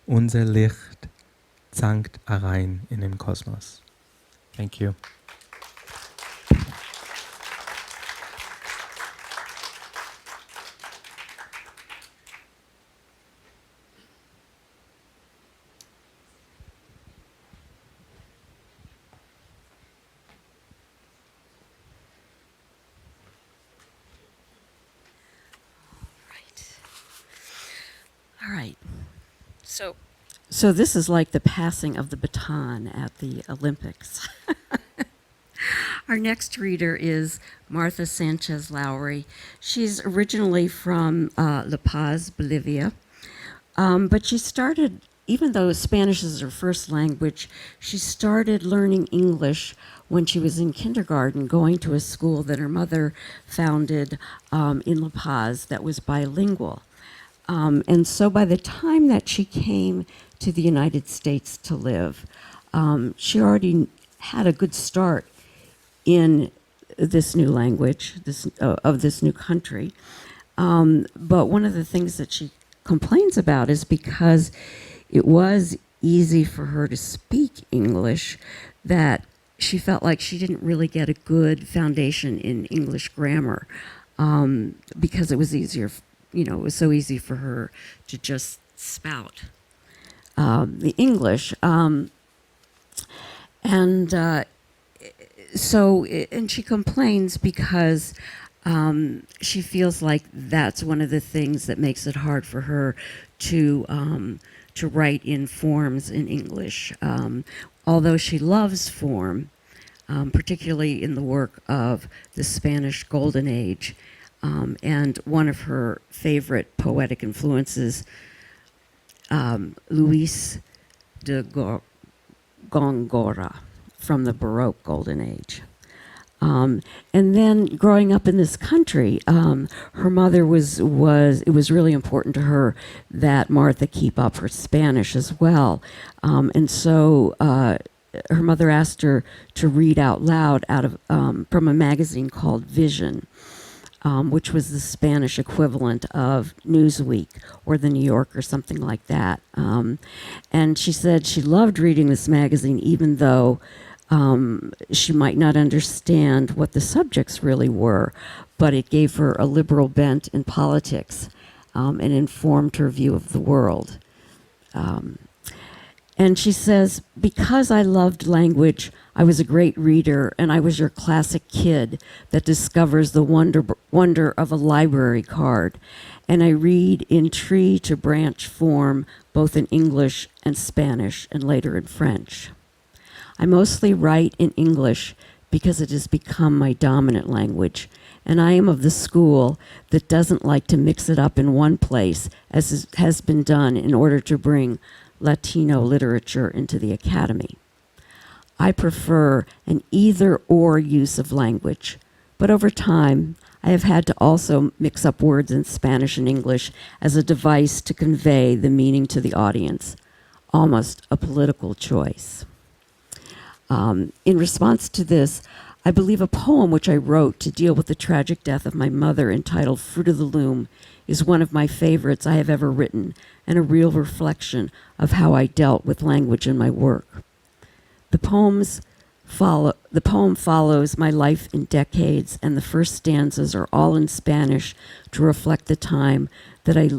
Unser Licht zankt herein in den Kosmos. Thank you. So this is like the passing of the baton at the Olympics. Our next reader is Martha Sanchez Lowry. She's originally from La Paz, Bolivia, but she started, even though Spanish is her first language, she started learning English when she was in kindergarten, going to a school that her mother founded in La Paz that was bilingual. And so by the time that she came to the United States to live, she already had a good start in this new language, of this new country. But one of the things that she complains about is because it was easy for her to speak English, that she felt like she didn't really get a good foundation in English grammar, because it was easier, it was so easy for her to just spout the English. And she complains because she feels like that's one of the things that makes it hard for her to write in forms in English. Although she loves form, particularly in the work of the Spanish Golden Age, and one of her favorite poetic influences, Luis de Góngora, from the Baroque Golden Age. And then growing up in this country, her mother it was really important to her that Martha keep up her Spanish as well. And so her mother asked her to read out loud out of from a magazine called Vision, which was the Spanish equivalent of Newsweek or the New Yorker, something like that. And she said she loved reading this magazine, even though she might not understand what the subjects really were, but it gave her a liberal bent in politics, and informed her view of the world. And she says, because I loved language, I was a great reader, and I was your classic kid that discovers the wonder of a library card. And I read in tree to branch form, both in English and Spanish, and later in French. I mostly write in English because it has become my dominant language, and I am of the school that doesn't like to mix it up in one place, as has been done in order to bring Latino literature into the academy. I prefer an either-or use of language, but over time, I have had to also mix up words in Spanish and English as a device to convey the meaning to the audience, almost a political choice. In response to this, I believe a poem which I wrote to deal with the tragic death of my mother, entitled Fruit of the Loom, is one of my favorites I have ever written, and a real reflection of how I dealt with language in my work. The poem follows my life in decades, and the first stanzas are all in Spanish to reflect the time that I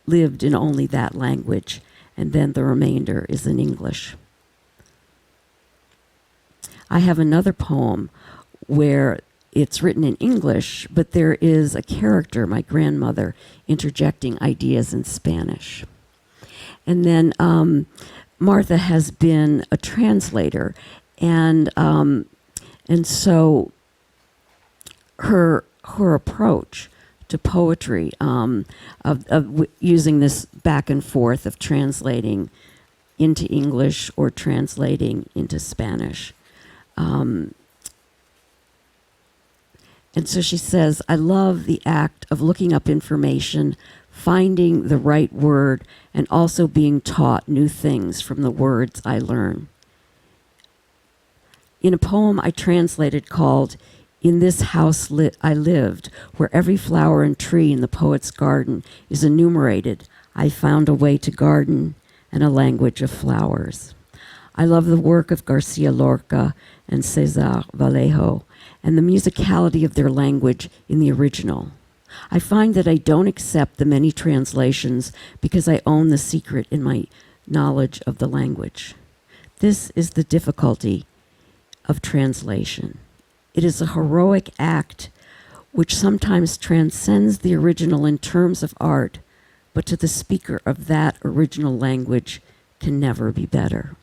lived in only that language, and then the remainder is in English. I have another poem where it's written in English, but there is a character, my grandmother, interjecting ideas in Spanish. And then Martha has been a translator, and so her approach to poetry, of using this back and forth of translating into English or translating into Spanish. And so she says, I love the act of looking up information, finding the right word, and also being taught new things from the words I learn. In a poem I translated called In This House I Lived, where every flower and tree in the poet's garden is enumerated, I found a way to garden and a language of flowers. I love the work of Garcia Lorca and Cesar Vallejo, and the musicality of their language in the original. I find that I don't accept the many translations because I own the secret in my knowledge of the language. This is the difficulty of translation. It is a heroic act which sometimes transcends the original in terms of art, but to the speaker of that original language can never be better.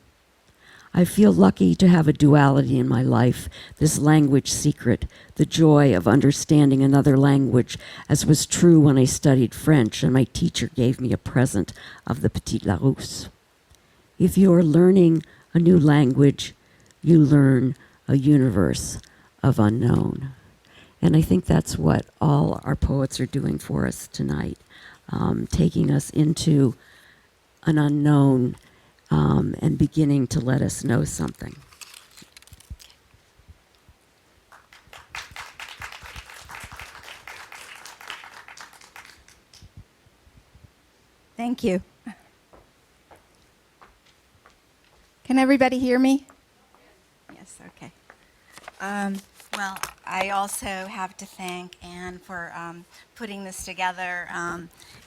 I feel lucky to have a duality in my life, this language secret, the joy of understanding another language, as was true when I studied French and my teacher gave me a present of the Petit Larousse. If you are learning a new language, you learn a universe of unknown. And I think that's what all our poets are doing for us tonight, taking us into an unknown and beginning to let us know something. Thank you. Can everybody hear me? Yes, okay. Well, I also have to thank Anne for putting this together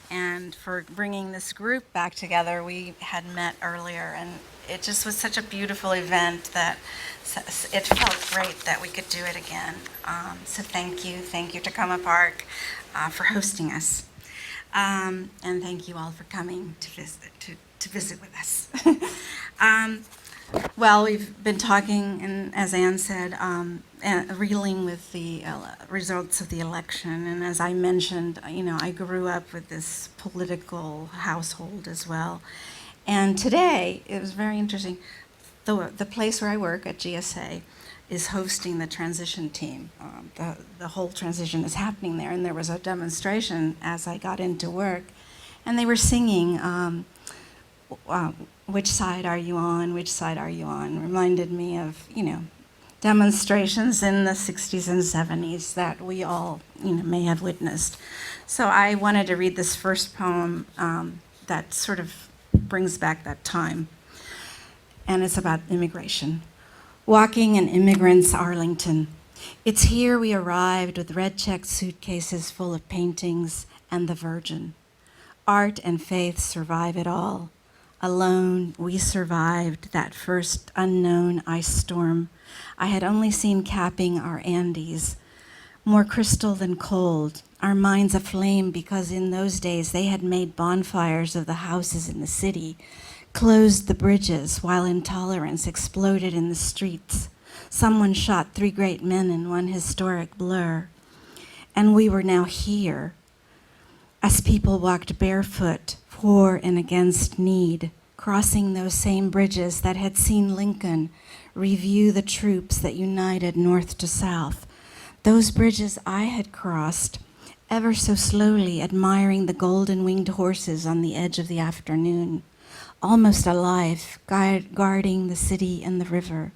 and for bringing this group back together. We had met earlier, and it just was such a beautiful event that it felt great that we could do it again. So thank you Takoma Park, for hosting us. And thank you all for coming to visit with us. Well, we've been talking, and as Anne said, reeling with the results of the election. And as I mentioned, I grew up with this political household as well. And today, it was very interesting. The place where I work at GSA is hosting the transition team. The whole transition is happening there, and there was a demonstration as I got into work, and they were singing, which side are you on, which side are you on? Reminded me of, demonstrations in the 60s and 70s that we all, may have witnessed. So I wanted to read this first poem that sort of brings back that time, and it's about immigration. Walking an immigrant's Arlington. It's here we arrived with red-checked suitcases full of paintings and the Virgin. Art and faith survive it all. Alone, we survived that first unknown ice storm. I had only seen capping our Andes, more crystal than cold, our minds aflame because in those days they had made bonfires of the houses in the city, closed the bridges while intolerance exploded in the streets. Someone shot 3 great men in one historic blur. And we were now here, as people walked barefoot, for and against need, crossing those same bridges that had seen Lincoln review the troops that united north to south. Those bridges I had crossed, ever so slowly admiring the golden-winged horses on the edge of the afternoon, almost alive, guarding the city and the river.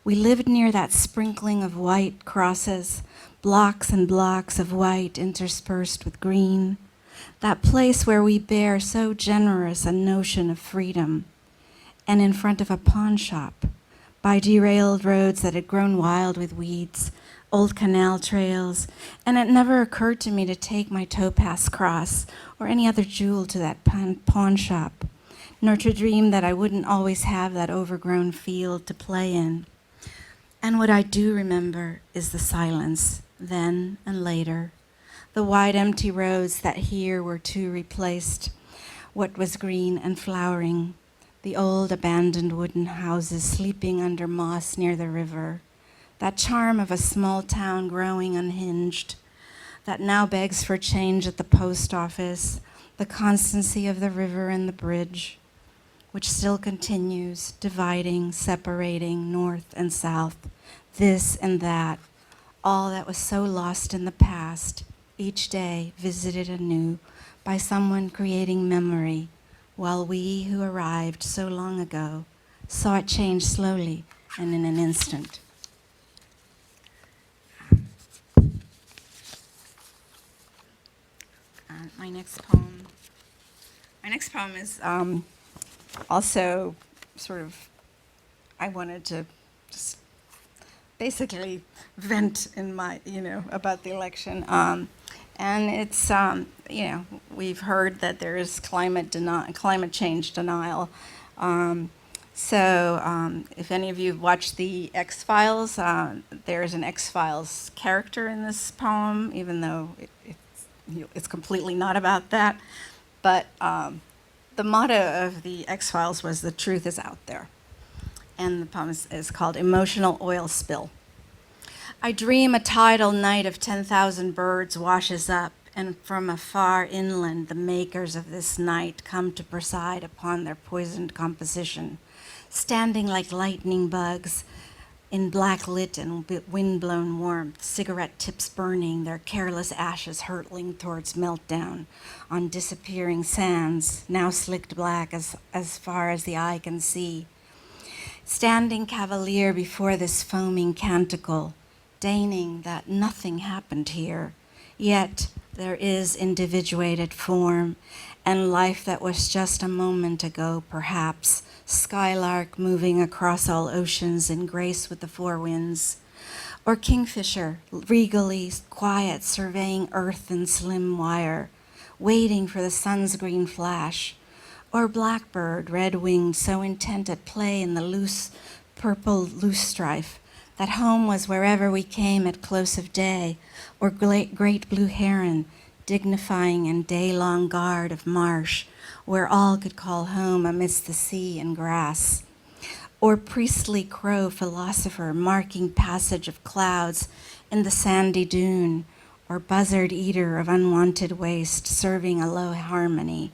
We lived near that sprinkling of white crosses, blocks and blocks of white interspersed with green, that place where we bear so generous a notion of freedom, and in front of a pawn shop, by derailed roads that had grown wild with weeds, old canal trails, and it never occurred to me to take my topaz cross or any other jewel to that pawn shop, nor to dream that I wouldn't always have that overgrown field to play in. And what I do remember is the silence, then and later, the wide empty roads that here were too replaced, what was green and flowering, the old abandoned wooden houses sleeping under moss near the river, that charm of a small town growing unhinged, that now begs for change at the post office, the constancy of the river and the bridge, which still continues, dividing, separating north and south, this and that, all that was so lost in the past, each day visited anew by someone creating memory, while we who arrived so long ago saw it change slowly and in an instant. My next poem is also sort of, I wanted to just basically vent in my, about the election. And it's, we've heard that there is climate change denial. So if any of you have watched the X-Files, there is an X-Files character in this poem, even though it's completely not about that. But the motto of the X-Files was "The truth is out there." And the poem is called Emotional Oil Spill. I dream a tidal night of 10,000 birds washes up, and from afar inland the makers of this night come to preside upon their poisoned composition, standing like lightning bugs in black-lit and wind-blown warmth, cigarette tips burning, their careless ashes hurtling towards meltdown on disappearing sands, now slicked black as far as the eye can see. Standing cavalier before this foaming canticle, deigning that nothing happened here, yet there is individuated form and life that was just a moment ago, perhaps, skylark moving across all oceans in grace with the four winds, or kingfisher, regally quiet, surveying earth in slim wire, waiting for the sun's green flash, or blackbird, red-winged, so intent at play in the loose purple loosestrife, that home was wherever we came at close of day, or great blue heron, dignifying in day-long guard of marsh, where all could call home amidst the sea and grass, or priestly crow philosopher marking passage of clouds in the sandy dune, or buzzard eater of unwanted waste serving a low harmony,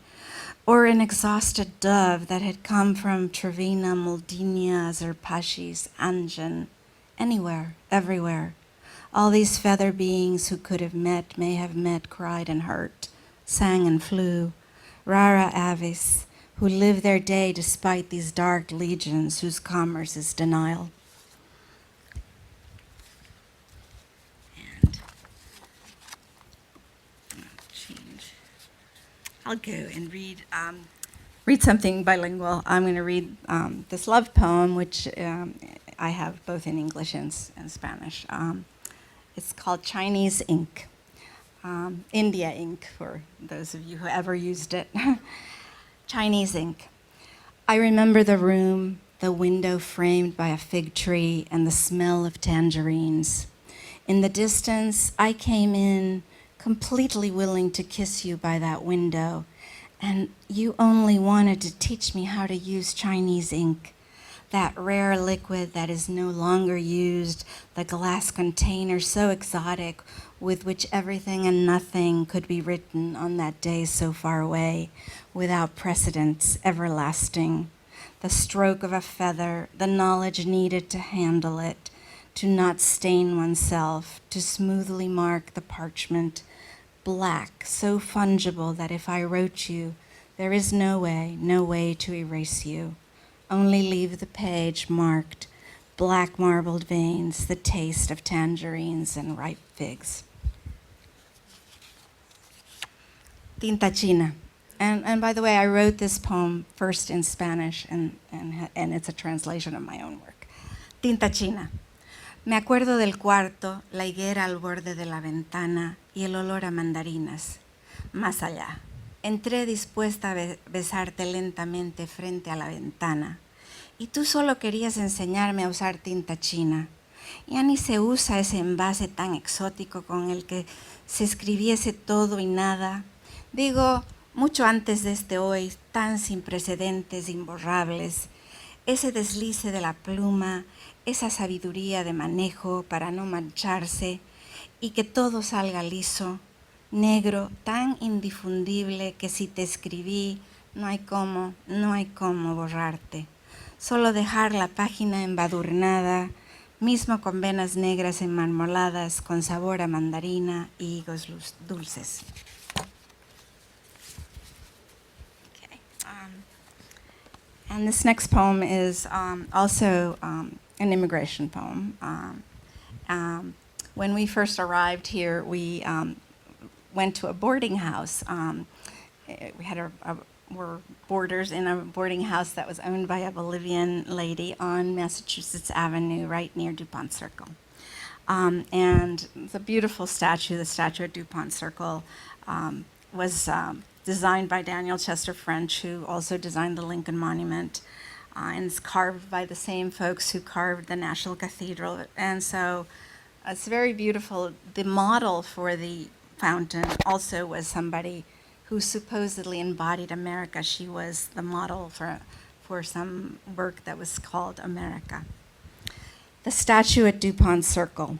or an exhausted dove that had come from Trevina, Moldinia, Zerpashis, Anjan, anywhere, everywhere. All these feather beings who could have met, may have met, cried and hurt, sang and flew, rara avis, who live their day despite these dark legions whose commerce is denial. And I'll go and read something bilingual. I'm going to read this love poem, which I have both in English and Spanish. It's called Chinese Ink, India ink, for those of you who ever used it. Chinese ink. I remember the room, the window framed by a fig tree, and the smell of tangerines. In the distance, I came in, completely willing to kiss you by that window, and you only wanted to teach me how to use Chinese ink, that rare liquid that is no longer used, the glass container so exotic with which everything and nothing could be written on that day so far away, without precedents, everlasting. The stroke of a feather, the knowledge needed to handle it, to not stain oneself, to smoothly mark the parchment, black, so fungible that if I wrote you, there is no way to erase you. Only leave the page marked, black marbled veins, the taste of tangerines and ripe figs. Tinta China. And by the way, I wrote this poem first in Spanish, and it's a translation of my own work. Tinta China. Me acuerdo del cuarto, la higuera al borde de la ventana y el olor a mandarinas. Más allá. Entré dispuesta a besarte lentamente frente a la ventana. Y tú solo querías enseñarme a usar tinta china. Ya ni se usa ese envase tan exótico con el que se escribiese todo y nada. Digo, mucho antes de este hoy, tan sin precedentes, imborrables. Ese deslice de la pluma, esa sabiduría de manejo para no mancharse y que todo salga liso, negro, tan indifundible que si te escribí, no hay cómo borrarte. Solo dejar la página embadurnada, mismo con venas negras enmarmoladas, con sabor a mandarina y higos dulces. Okay. And this next poem is also an immigration poem. When we first arrived here, we went to a boarding house. We had were boarders in a boarding house that was owned by a Bolivian lady on Massachusetts Avenue, right near DuPont Circle. And it's a beautiful statue. The statue at DuPont Circle was designed by Daniel Chester French, who also designed the Lincoln Monument. And it's carved by the same folks who carved the National Cathedral. And so it's very beautiful. The model for the fountain also was somebody who who supposedly embodied America. She was the model for some work that was called America. The statue at DuPont Circle.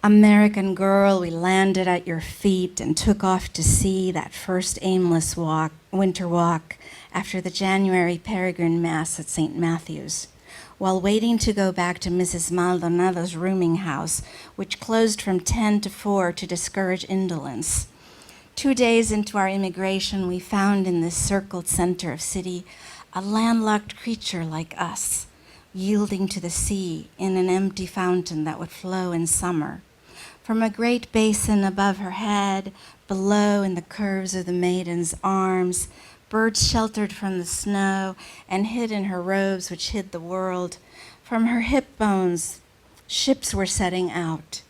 American girl, we landed at your feet and took off to sea that first aimless winter walk after the January peregrine mass at St. Matthew's, while waiting to go back to Mrs. Maldonado's rooming house, which closed from 10 to 4 to discourage indolence. 2 days into our immigration, we found in this circled center of city a landlocked creature like us, yielding to the sea in an empty fountain that would flow in summer. From a great basin above her head, below in the curves of the maiden's arms, birds sheltered from the snow and hid in her robes which hid the world. From her hip bones, ships were setting out.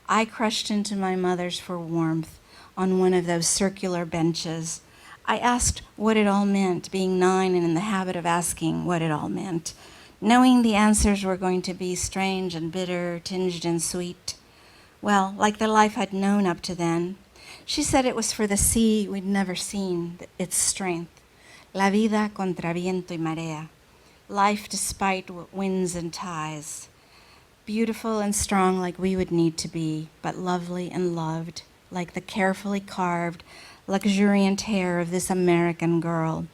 I crushed into my mother's for warmth on one of those circular benches. I asked what it all meant, being 9 and in the habit of asking what it all meant, knowing the answers were going to be strange and bitter, tinged and sweet. Well, like the life I'd known up to then. She said it was for the sea we'd never seen, its strength. La vida contra viento y marea. Life despite winds and tides. Beautiful and strong like we would need to be, but lovely and loved, like the carefully carved, luxuriant hair of this American girl.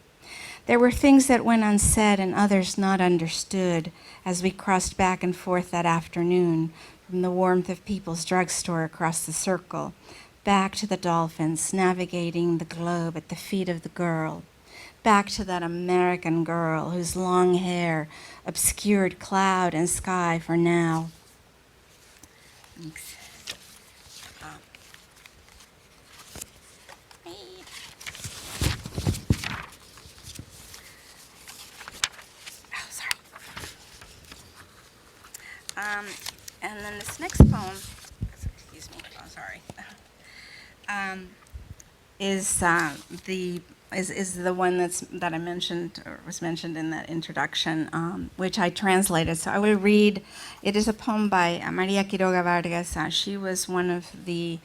There were things that went unsaid and others not understood as we crossed back and forth that afternoon from the warmth of People's Drugstore across the circle, back to the dolphins navigating the globe at the feet of the girl, back to that American girl whose long hair obscured cloud and sky for now. Thanks. And then this next poem, excuse me, oh, sorry, is the one that I mentioned or was mentioned in that introduction, which I translated. So I will read. It is a poem by Maria Quiroga Vargas. She was one of the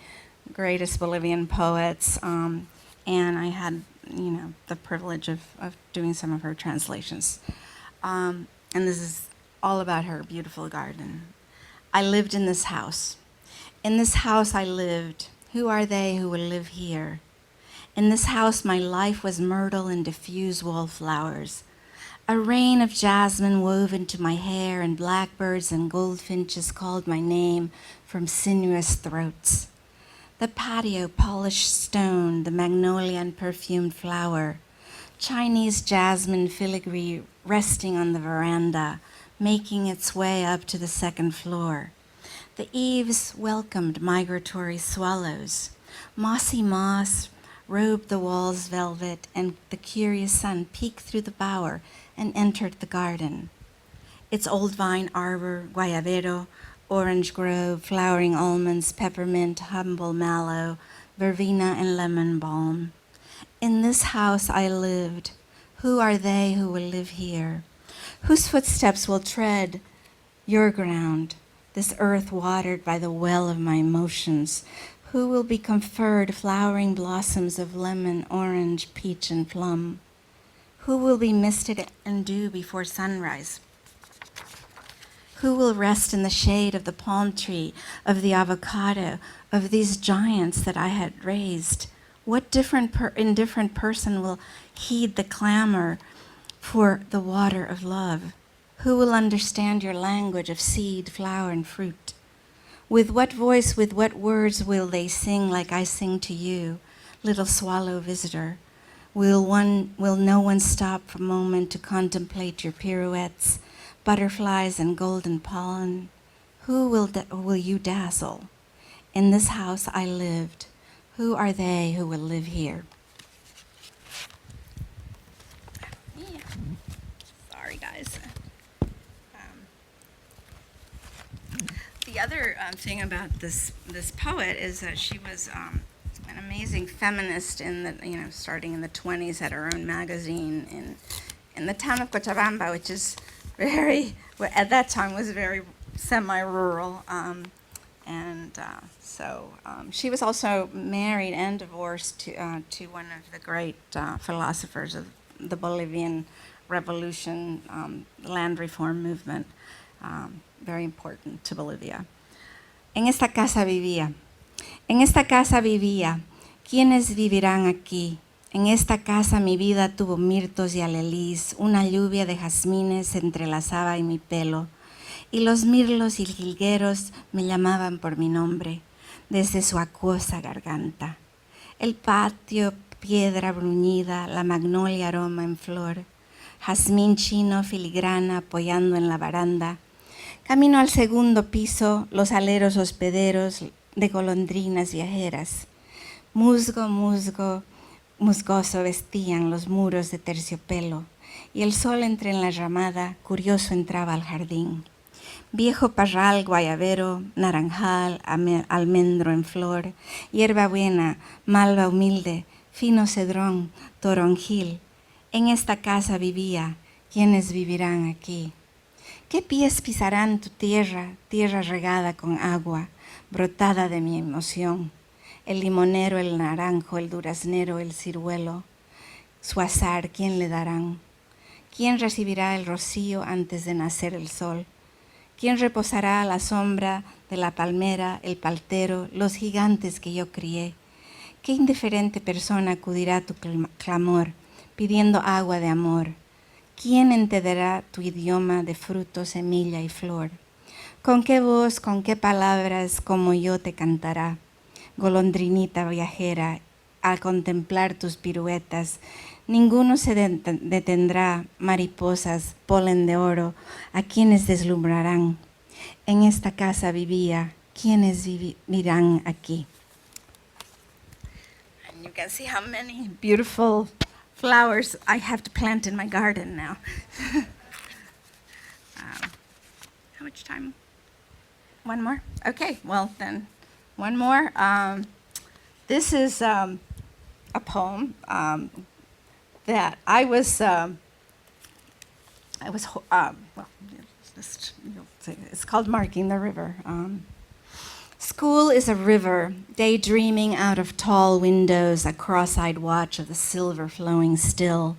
greatest Bolivian poets, and I had, the privilege of doing some of her translations. And this is all about her beautiful garden. I lived in this house. In this house I lived. Who are they who will live here? In this house my life was myrtle and diffuse wallflowers. A rain of jasmine wove into my hair, and blackbirds and goldfinches called my name from sinuous throats. The patio, polished stone, the magnolia and perfumed flower. Chinese jasmine filigree resting on the veranda, making its way up to the second floor. The eaves welcomed migratory swallows. Mossy moss robed the walls velvet, and the curious sun peeked through the bower and entered the garden. Its old vine arbor, guayabero, orange grove, flowering almonds, peppermint, humble mallow, verbena, and lemon balm. In this house I lived. Who are they who will live here? Whose footsteps will tread your ground, this earth watered by the well of my emotions? Who will be conferred flowering blossoms of lemon, orange, peach, and plum? Who will be misted in dew before sunrise? Who will rest in the shade of the palm tree, of the avocado, of these giants that I had raised? What indifferent person will heed the clamor for the water of love? Who will understand your language of seed, flower, and fruit? With what voice, with what words will they sing like I sing to you, little swallow visitor? Will no one stop for a moment to contemplate your pirouettes, butterflies and golden pollen? Who will you dazzle? In this house I lived. Who are they who will live here? Yeah. Sorry, guys. The other thing about this poet is that she was an amazing feminist in the starting in the 20s, had her own magazine in the town of Cochabamba, which is at that time was very semi-rural. And she was also married and divorced to one of the great philosophers of the Bolivian Revolution, land reform movement, very important to Bolivia. En esta casa vivía. En esta casa vivía. ¿Quiénes vivirán aquí? En esta casa mi vida tuvo mirtos y alelís, una lluvia de jazmines entrelazaba en mi pelo, y los mirlos y jilgueros me llamaban por mi nombre, desde su acuosa garganta. El patio, piedra bruñida, la magnolia aroma en flor, jazmín chino filigrana apoyando en la baranda. Camino al segundo piso, los aleros hospederos de golondrinas viajeras. Musgo, musgoso vestían los muros de terciopelo, y el sol entre en la ramada, curioso entraba al jardín. Viejo parral, guayabero, naranjal, almendro en flor, hierbabuena, malva humilde, fino cedrón, toronjil. En esta casa vivía, ¿quiénes vivirán aquí? ¿Qué pies pisarán tu tierra, tierra regada con agua, brotada de mi emoción? El limonero, el naranjo, el duraznero, el ciruelo, su azar, ¿quién le darán? ¿Quién recibirá el rocío antes de nacer el sol? ¿Quién reposará a la sombra de la palmera, el paltero, los gigantes que yo crié? ¿Qué indiferente persona acudirá a tu clamor, pidiendo agua de amor? ¿Quién entenderá tu idioma de fruto, semilla y flor? ¿Con qué voz, con qué palabras, como yo te cantará? Golondrinita viajera, al contemplar tus piruetas, ninguno se detendrá, mariposas, polen de oro, a quienes deslumbrarán. En esta casa vivía, ¿quiénes vivirán aquí? And you can see how many beautiful flowers I have to plant in my garden now. How much time? One more? Okay, well then, one more. This is a poem that I was well, it's called Marking the River. School is a river, daydreaming out of tall windows, a cross-eyed watch of the silver flowing still.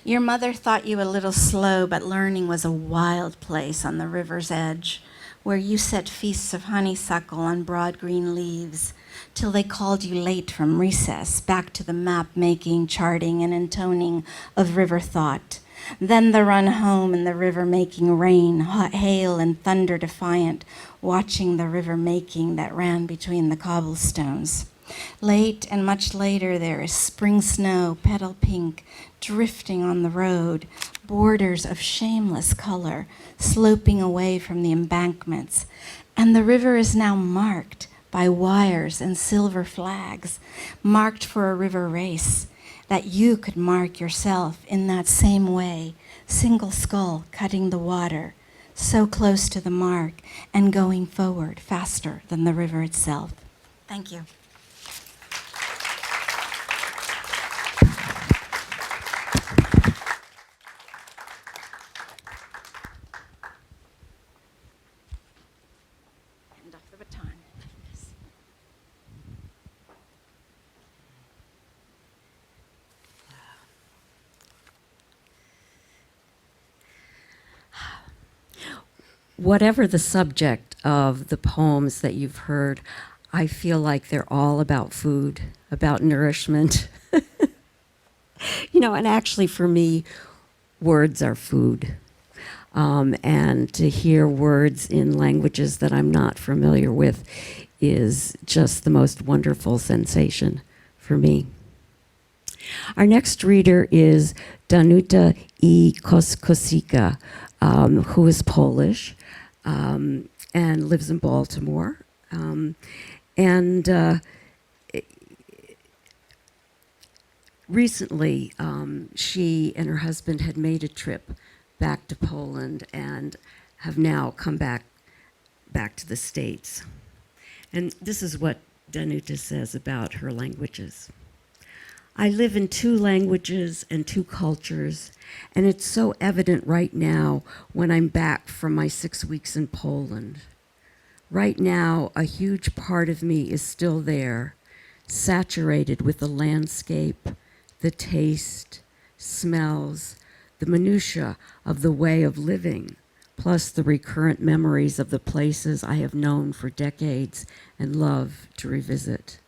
Your mother thought you a little slow, but learning was a wild place on the river's edge, where you set feasts of honeysuckle on broad green leaves, till they called you late from recess, back to the map-making, charting, and intoning of river thought. Then the run home in the river making rain, hot hail and thunder defiant, watching the river making that ran between the cobblestones. Late and much later there is spring snow, petal pink, drifting on the road, borders of shameless color, sloping away from the embankments. And the river is now marked by wires and silver flags, marked for a river race, that you could mark yourself in that same way, single skull cutting the water, so close to the mark and going forward faster than the river itself. Thank you. Hand off the baton. Whatever the subject of the poems that you've heard, I feel like they're all about food, about nourishment. And actually for me, words are food. And to hear words in languages that I'm not familiar with is just the most wonderful sensation for me. Our next reader is Danuta E. Koskosika, who is Polish and lives in Baltimore. Recently, she and her husband had made a trip back to Poland and have now come back to the States. And this is what Danuta says about her languages. I live in 2 languages and 2 cultures, and it's so evident right now when I'm back from my 6 weeks in Poland. Right now, a huge part of me is still there, saturated with the landscape, the taste, smells, the minutiae of the way of living, plus the recurrent memories of the places I have known for decades and love to revisit.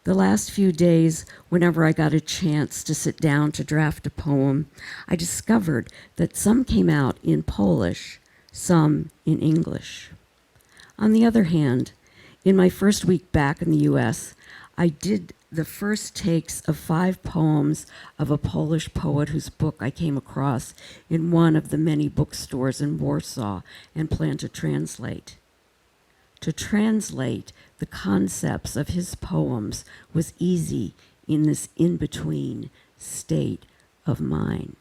The last few days, whenever I got a chance to sit down to draft a poem, I discovered that some came out in Polish, some in English. On the other hand, in my first week back in the US, I did the first takes of 5 poems of a Polish poet whose book I came across in one of the many bookstores in Warsaw and plan to translate. To translate the concepts of his poems was easy in this in-between state of mind.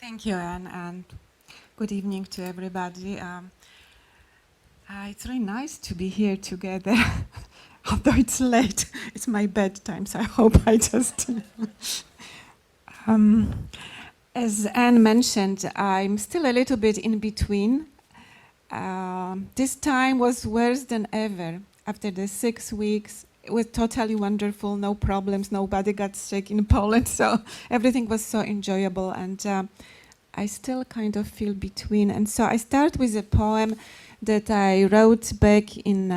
Thank you, Anne, and good evening to everybody. It's really nice to be here together, although it's late. It's my bedtime, so I hope I just... As Anne mentioned, I'm still a little bit in between. This time was worse than ever. After the 6 weeks, it was totally wonderful, no problems, nobody got sick in Poland, so everything was so enjoyable, and I still kind of feel between. And so I start with a poem that I wrote back in,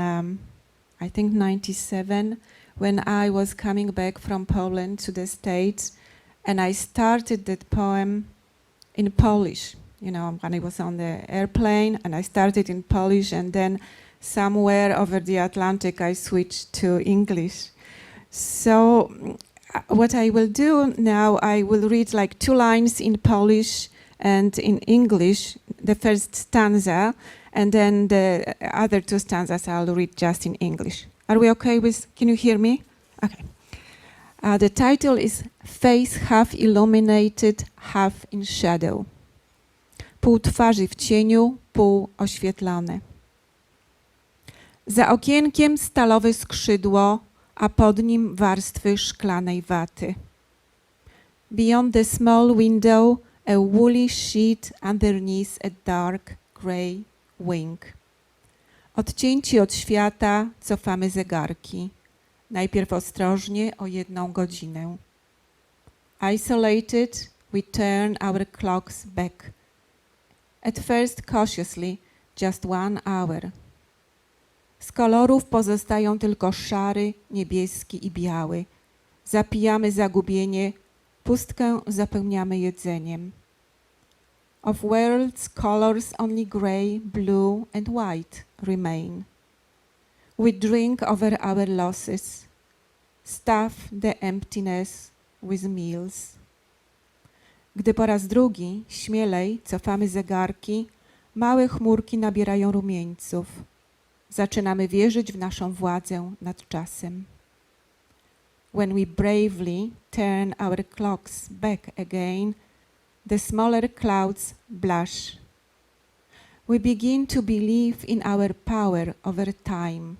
I think, 97, when I was coming back from Poland to the States, and I started that poem in Polish. You know, when I was on the airplane, and I started in Polish, and then somewhere over the Atlantic, I switched to English. So what I will do now, I will read like 2 lines in Polish and in English, the first stanza, and then the other 2 stanzas I'll read just in English. Are we okay with, can you hear me? Okay. The title is Face Half Illuminated, Half in Shadow. Pół twarzy w cieniu, pół oświetlone. Za okienkiem stalowe skrzydło, a pod nim warstwy szklanej waty. Beyond the small window, a woolly sheet underneath a dark grey wing. Odcięci od świata, cofamy zegarki. Najpierw ostrożnie o 1 godzinę. Isolated, we turn our clocks back. At first cautiously, just 1 hour. Z kolorów pozostają tylko szary, niebieski i biały. Zapijamy zagubienie, pustkę zapełniamy jedzeniem. Of world's colors only grey, blue and white remain. We drink over our losses, stuff the emptiness with meals. Gdy po raz drugi, śmielej, cofamy zegarki, małe chmurki nabierają rumieńców. Zaczynamy wierzyć w naszą władzę nad czasem. When we bravely turn our clocks back again, the smaller clouds blush. We begin to believe in our power over time.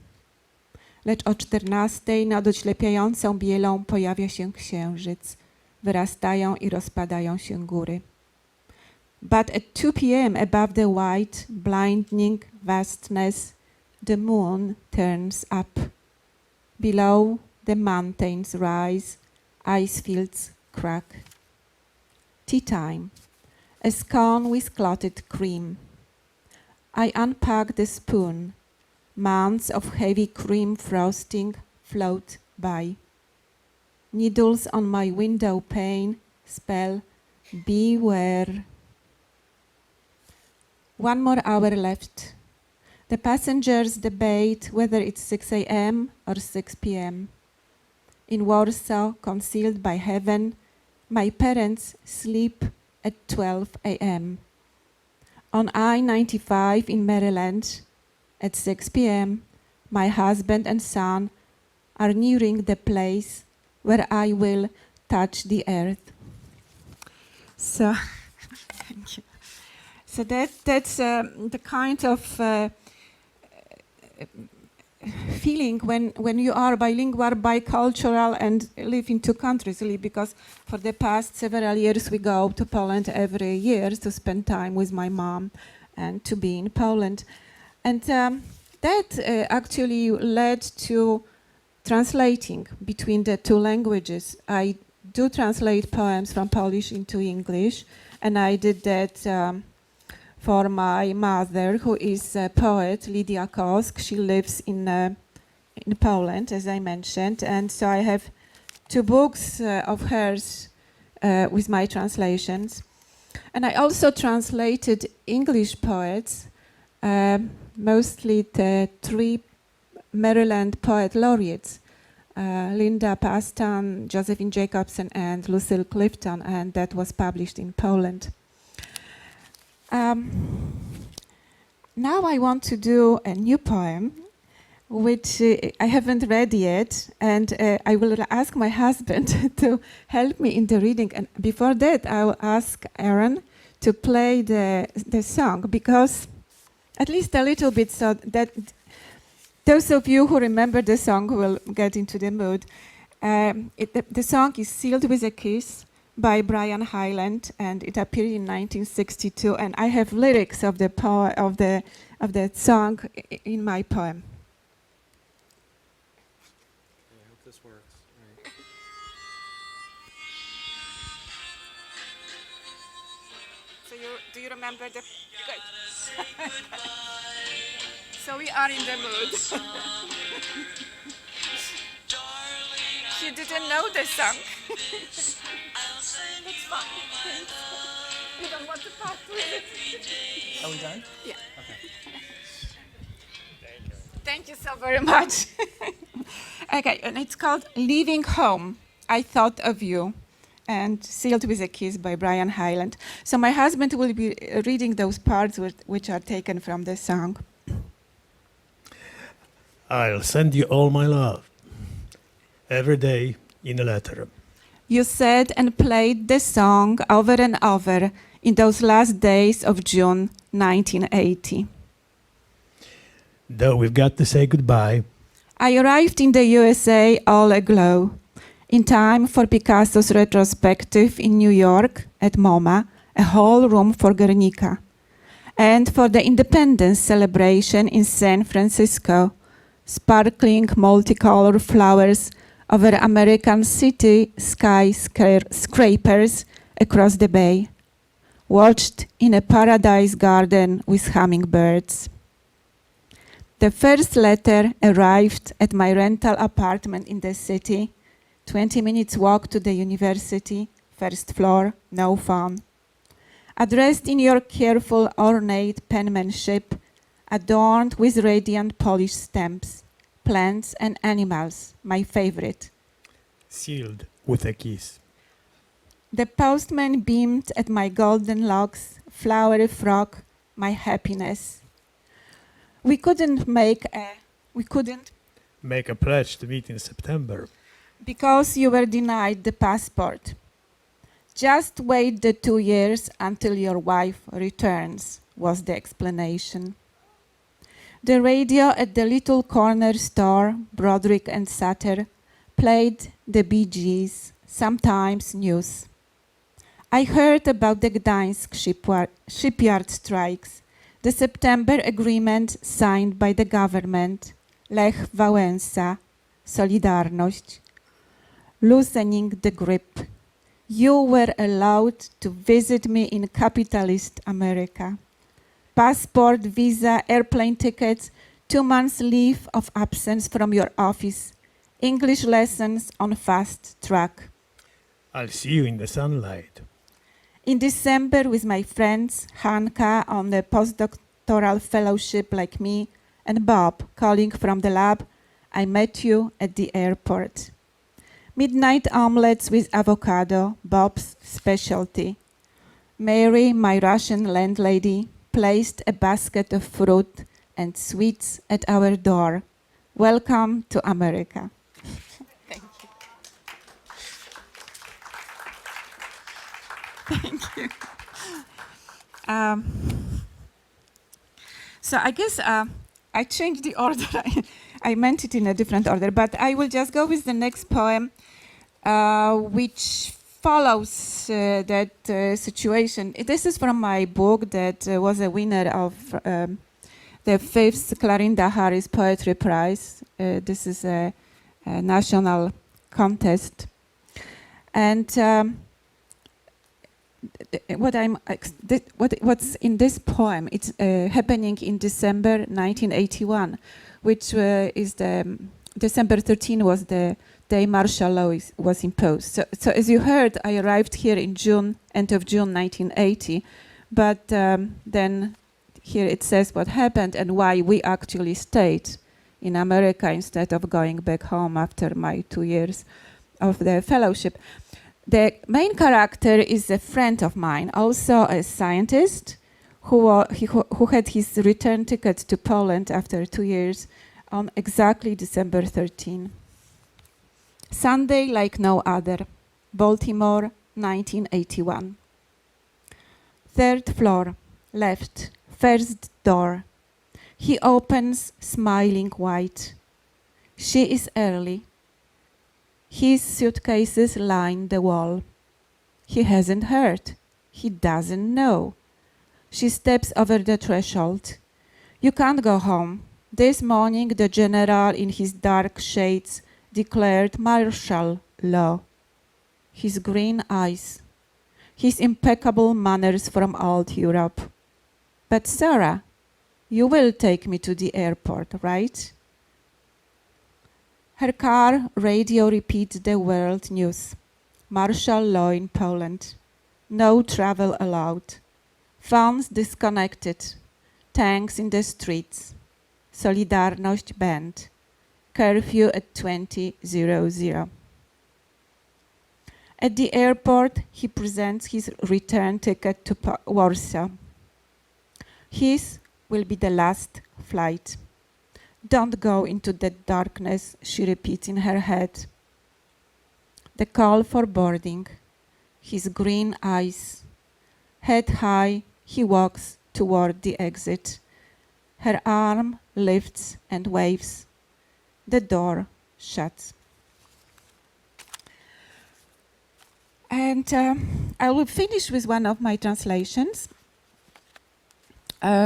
Lecz o 14 nad oślepiającą bielą pojawia się księżyc. Wyrastają i rozpadają się góry. But at 2 p.m. above the white, blinding vastness, the moon turns up. Below, the mountains rise, ice fields crack. Tea time. A scone with clotted cream. I unpack the spoon. Months of heavy cream frosting float by. Needles on my window pane spell beware. 1 more hour left. The passengers debate whether it's 6 a.m. or 6 p.m. In Warsaw, concealed by heaven, my parents sleep at 12 a.m. On I-95 in Maryland, at 6 p.m., my husband and son are nearing the place where I will touch the earth. So, thank you. So that's the kind of feeling when you are bilingual, bicultural, and live in two countries, really, because for the past several years we go to Poland every year to spend time with my mom and to be in Poland. And that actually led to translating between the two languages. I do translate poems from Polish into English, and I did that for my mother, who is a poet, Lidia Kosk. She lives in Poland, as I mentioned, and so I have 2 books of hers with my translations. And I also translated English poets, mostly the 3 Maryland poet laureates, Linda Pastan, Josephine Jacobson, and Lucille Clifton, and that was published in Poland. Now I want to do a new poem, which I haven't read yet, and I will ask my husband to help me in the reading. And before that, I will ask Aaron to play the song, because at least a little bit, so that those of you who remember the song will get into the mood. The song is Sealed with a Kiss by Brian Hyland, and it appeared in 1962. And I have lyrics of the song in my poem. I hope this works. Right. So do you remember the? Good. So we are in the mood. She didn't know the song. That's fine. You don't want to part with it. Are we done? Yeah. Okay. Thank you so very much. Okay, and it's called Leaving Home. I Thought of You, and Sealed with a Kiss by Brian Hyland. So my husband will be reading those parts which are taken from the song. I'll send you all my love, every day in a letter. You said and played the song over and over in those last days of June 1980. Though we've got to say goodbye, I arrived in the USA all aglow, in time for Picasso's retrospective in New York at MoMA, a whole room for Guernica, and for the independence celebration in San Francisco, sparkling multicolor flowers over American city skyscrapers across the bay, watched in a paradise garden with hummingbirds. The first letter arrived at my rental apartment in the city, 20 minutes walk to the university, first floor, no phone. Addressed in your careful, ornate penmanship, adorned with radiant Polish stamps, plants and animals, my favorite. sealed with a kiss. The postman beamed at my golden locks, flowery frock, my happiness. We couldn't Make a pledge to meet in September. because you were denied the passport. Just wait the 2 years until your wife returns, was the explanation. The radio at the little corner store, Broderick and Sutter, played the Bee Gees, sometimes news. I heard about the Gdańsk shipyard strikes, the September agreement signed by the government, Lech Wałęsa, Solidarność, loosening the grip. You were allowed to visit me in capitalist America. Passport, visa, airplane tickets, 2 months leave of absence from your office, English lessons on fast track. I'll see you in the sunlight. In December with my friends, Hanka on the postdoctoral fellowship like me, and Bob calling from the lab, I met you at the airport. Midnight omelets with avocado, Bob's specialty. Mary, my Russian landlady, placed a basket of fruit and sweets at our door. Welcome to America. Thank you. Thank you. So I guess I changed the order. I meant it in a different order, but I will just go with the next poem, which follows that situation. This is from my book that was a winner of the 5th Clarinda Harris Poetry Prize. This is a national contest. And what's in this poem, it's happening in December 1981, which is December 13 was the day martial law was imposed. So as you heard, I arrived here in June, end of June 1980, but then here it says what happened and why we actually stayed in America instead of going back home after my 2 years of the fellowship. The main character is a friend of mine, also a scientist, who had his return ticket to Poland after 2 years on exactly December 13. Sunday like no other, Baltimore, 1981. 3rd floor, left, first door. He opens, smiling white. She is early. His suitcases line the wall. He hasn't heard. He doesn't know. She steps over the threshold. You can't go home. This morning the general in his dark shades declared martial law. His green eyes. His impeccable manners from old Europe. But Sarah, you will take me to the airport, right? Her car radio repeats the world news. Martial law in Poland. No travel allowed. Phones disconnected. Tanks in the streets. Solidarność band. Curfew at 20:00. At the airport, he presents his return ticket to Warsaw. His will be the last flight. Don't go into that darkness, she repeats in her head. The call for boarding. His green eyes. Head high, he walks toward the exit. Her arm lifts and waves. The door shuts. And I will finish with one of my translations.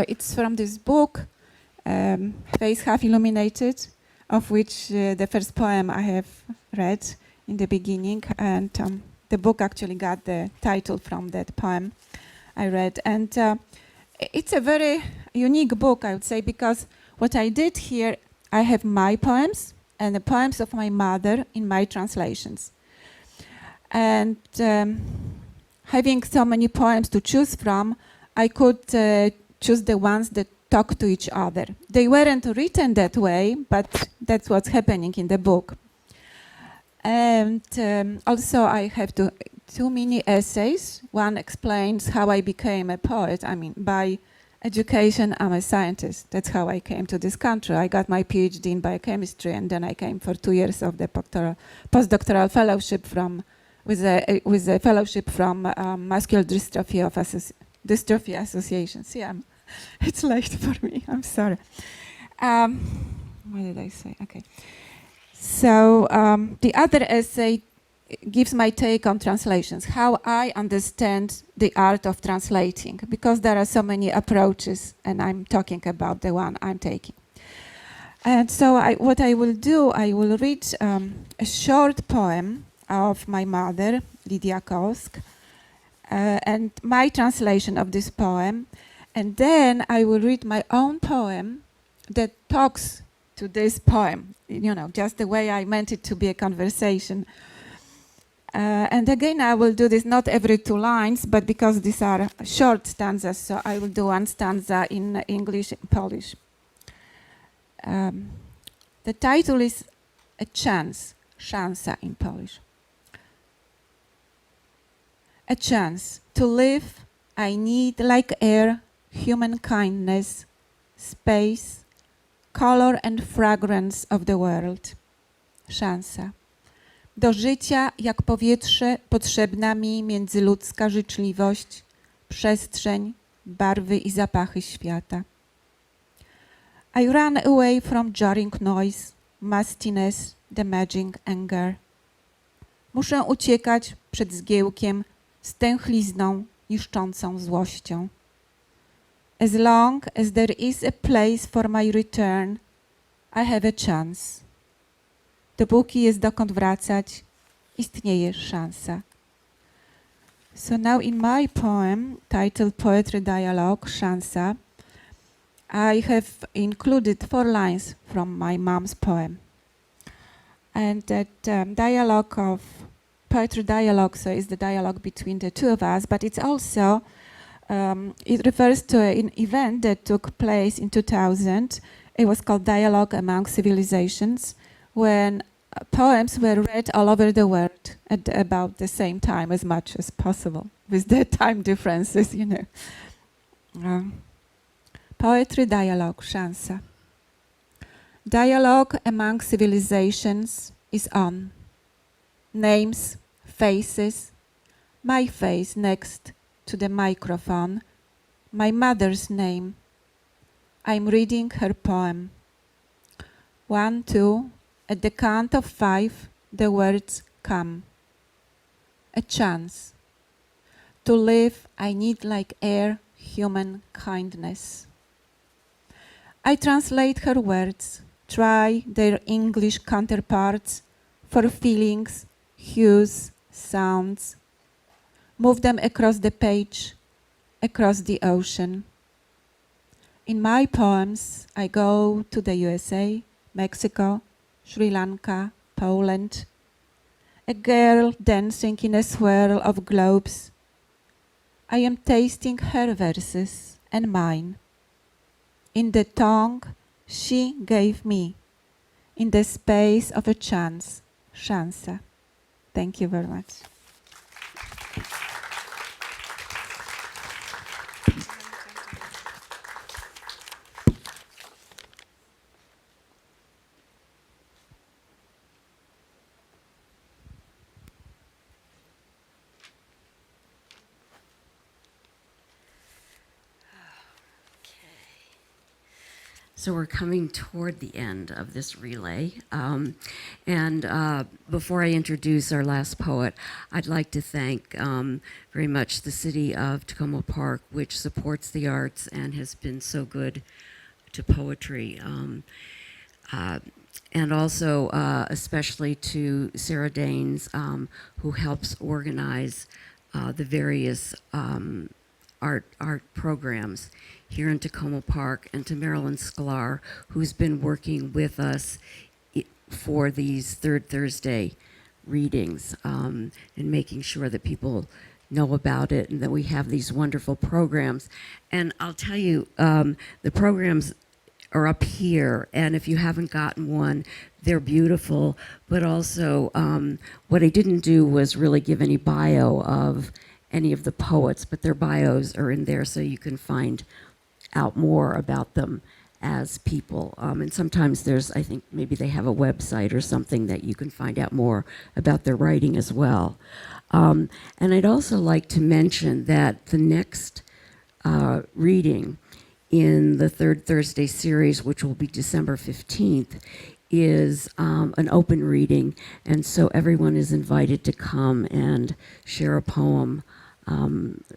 It's from this book, Face Half Illuminated, of which the first poem I have read in the beginning, and the book actually got the title from that poem I read. And it's a very unique book, I would say, because what I did here, I have my poems and the poems of my mother in my translations. And having so many poems to choose from, I could choose the ones that talk to each other. They weren't written that way, but that's what's happening in the book. And also I have two mini essays. One explains how I became a poet. I mean, by education, I'm a scientist. That's how I came to this country. I got my PhD in biochemistry, and then I came for 2 years of the postdoctoral fellowship with a fellowship from Muscular Dystrophy Association. See, it's late for me. I'm sorry. What did I say? Okay. So the other essay gives my take on translations, how I understand the art of translating, because there are so many approaches, and I'm talking about the one I'm taking. And so what I will do, I will read a short poem of my mother, Lydia Kosk, and my translation of this poem. And then I will read my own poem that talks to this poem, you know, just the way I meant it to be a conversation. And again, I will do this not every 2 lines, but because these are short stanzas, so I will do one stanza in English and Polish. The title is A Chance, szansa in Polish. A chance to live, I need like air, human kindness, space, color and fragrance of the world. Szansa. Do życia jak powietrze potrzebna mi międzyludzka życzliwość, przestrzeń, barwy i zapachy świata. I ran away from jarring noise, mustiness, damaging anger. Muszę uciekać przed zgiełkiem, stęchlizną, niszczącą złością. As long as there is a place for my return, I have a chance. Dopóki jest dokąd wracać, istnieje szansa. So now in my poem, titled Poetry Dialogue, Szansa, I have included 4 lines from my mom's poem. And that dialogue of poetry dialogue, so is the dialogue between the two of us, but it's also, it refers to an event that took place in 2000. It was called Dialogue Among Civilizations, when poems were read all over the world at about the same time, as much as possible, with the time differences, you know. Poetry dialogue, szansa. Dialogue among civilizations is on. Names, faces, my face next to the microphone, my mother's name. I'm reading her poem. 1, 2, at the count of 5, the words come. A chance. To live, I need like air, human kindness. I translate her words, try their English counterparts for feelings, hues, sounds. Move them across the page, across the ocean. In my poems, I go to the USA, Mexico, Sri Lanka, Poland. A girl dancing in a swirl of globes. I am tasting her verses and mine. In the tongue she gave me, in the space of a chance, szansa. Thank you very much. So we're coming toward the end of this relay. Before I introduce our last poet, I'd like to thank very much the city of Takoma Park, which supports the arts and has been so good to poetry. And also especially to Sarah Danes, who helps organize the various art programs here in Takoma Park, and to Marilyn Sklar, who's been working with us for these Third Thursday readings, and making sure that people know about it and that we have these wonderful programs. And I'll tell you, the programs are up here, and if you haven't gotten one, they're beautiful, but also what I didn't do was really give any bio of any of the poets, but their bios are in there so you can find out more about them as people. And sometimes there's, I think maybe they have a website or something that you can find out more about their writing as well. And I'd also like to mention that the next reading in the Third Thursday series, which will be December 15th, is an open reading, and so everyone is invited to come and share a poem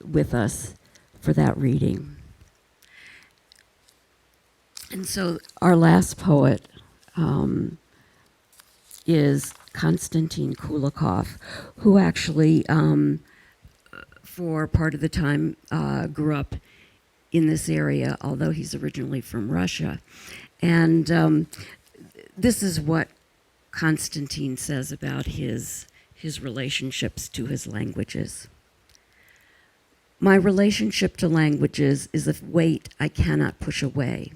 with us for that reading. And so our last poet is Konstantin Kulikov, who actually, for part of the time, grew up in this area, although he's originally from Russia. And this is what Konstantin says about his relationships to his languages. My relationship to languages is a weight I cannot push away.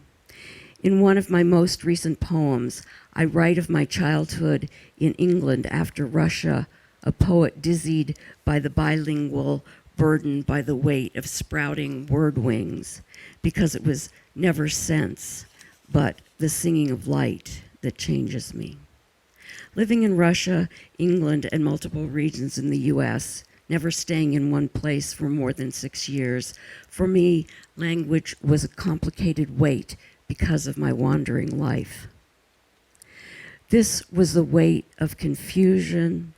In one of my most recent poems, I write of my childhood in England after Russia, a poet dizzied by the bilingual, burdened by the weight of sprouting word wings, because it was never sense, but the singing of light that changes me. Living in Russia, England, and multiple regions in the US, never staying in one place for more than 6 years, for me, language was a complicated weight because of my wandering life. This was the weight of confusion,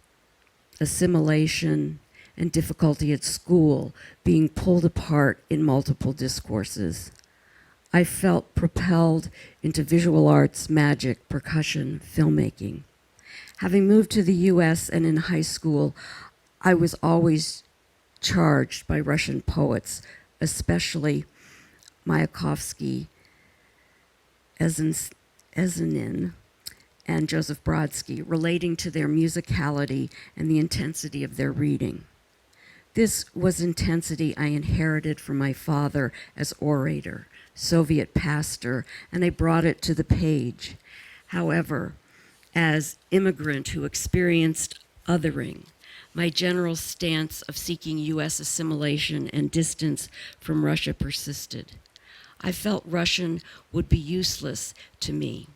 assimilation, and difficulty at school being pulled apart in multiple discourses. I felt propelled into visual arts, magic, percussion, filmmaking. Having moved to the US and in high school, I was always charged by Russian poets, especially Mayakovsky, Ezenin, and Joseph Brodsky, relating to their musicality and the intensity of their reading. This was intensity I inherited from my father as orator, Soviet pastor, and I brought it to the page. However, as immigrant who experienced othering, my general stance of seeking U.S. assimilation and distance from Russia persisted. I felt Russian would be useless to me.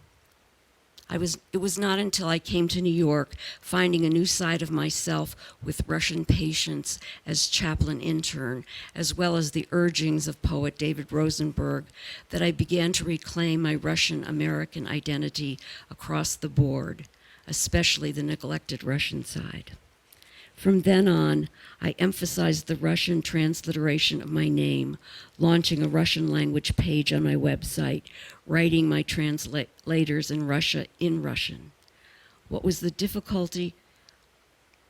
It was not until I came to New York, finding a new side of myself with Russian patience as chaplain intern, as well as the urgings of poet David Rosenberg, that I began to reclaim my Russian American identity across the board, especially the neglected Russian side. From then on, I emphasized the Russian transliteration of my name, launching a Russian language page on my website, writing my translators in Russian. What was the difficulty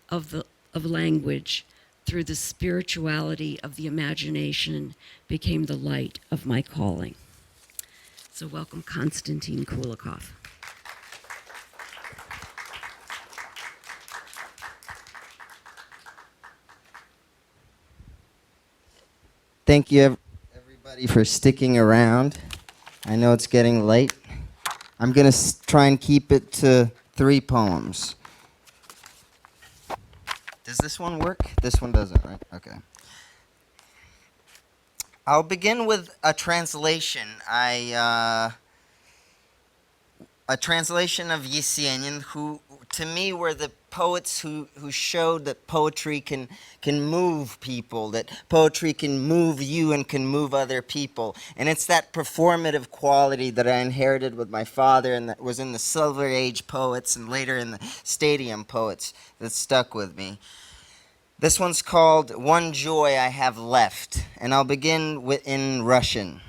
of language through the spirituality of the imagination became the light of my calling. So welcome, Konstantin Kulikov. Thank you, everybody, for sticking around. I know it's getting late. I'm going to try and keep it to 3 poems. Does this one work? This one doesn't, right? Okay. I'll begin with a translation. A translation of Yesenin, who to me were the poets who showed that poetry can move people, that poetry can move you and can move other people. And it's that performative quality that I inherited with my father and that was in the Silver Age poets and later in the Stadium poets that stuck with me. This one's called One Joy I Have Left, and I'll begin in Russian.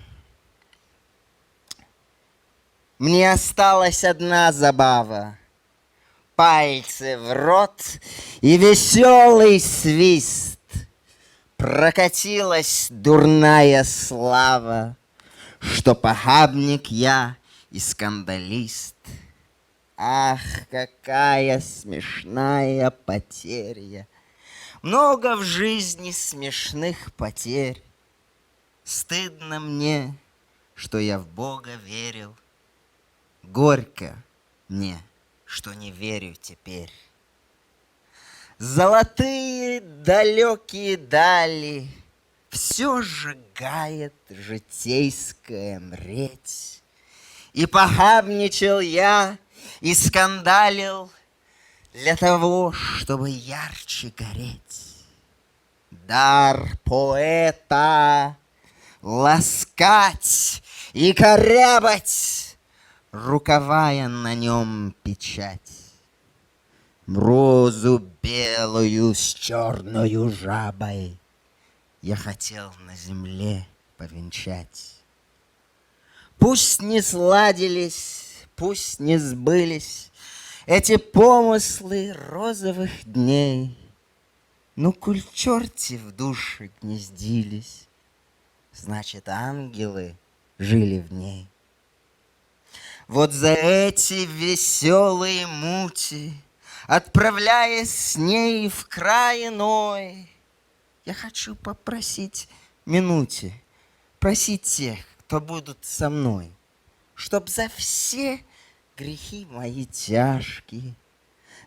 Мне осталась одна забава, пальцы в рот и веселый свист. Прокатилась дурная слава, что похабник я и скандалист. Ах, какая смешная потеря! Много в жизни смешных потерь. Стыдно мне, что я в Бога верил. Горько мне, что не верю теперь. Золотые далекие дали все сжигает житейская мреть. И похабничал я, и скандалил для того, чтобы ярче гореть. Дар поэта ласкать и корябать, рукавая на нем печать. Розу белую с черною жабой я хотел на земле повенчать. Пусть не сладились, пусть не сбылись эти помыслы розовых дней, но коль черти в душе гнездились, значит, ангелы жили в ней. Вот за эти веселые мути, отправляясь с ней в край иной, я хочу попросить минуте, просить тех, кто будут со мной, чтоб за все грехи мои тяжкие,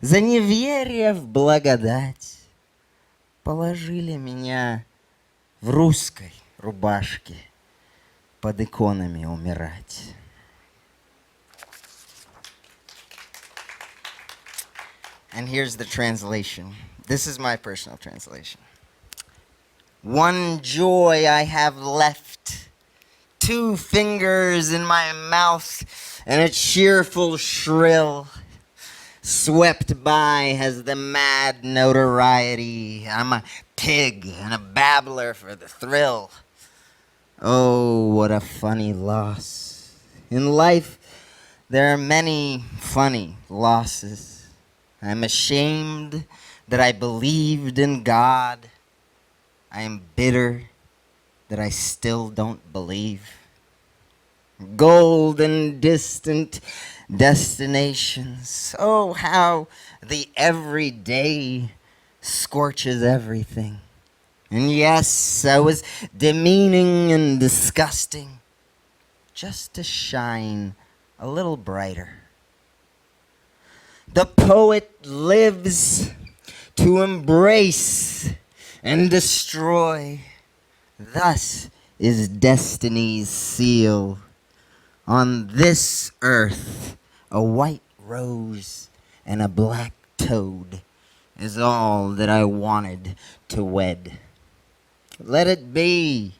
за неверие в благодать, положили меня в русской рубашке под иконами умирать. And here's the translation. This is my personal translation. One joy I have left, 2 fingers in my mouth, and a cheerful shrill swept by has the mad notoriety. I'm a pig and a babbler for the thrill. Oh, what a funny loss. In life, there are many funny losses. I'm ashamed that I believed in God. I am bitter that I still don't believe. Golden distant destinations. Oh, how the everyday scorches everything. And yes, I was demeaning and disgusting, just to shine a little brighter. The poet lives to embrace and destroy. Thus is destiny's seal. On this earth, a white rose and a black toad is all that I wanted to wed. Let it be.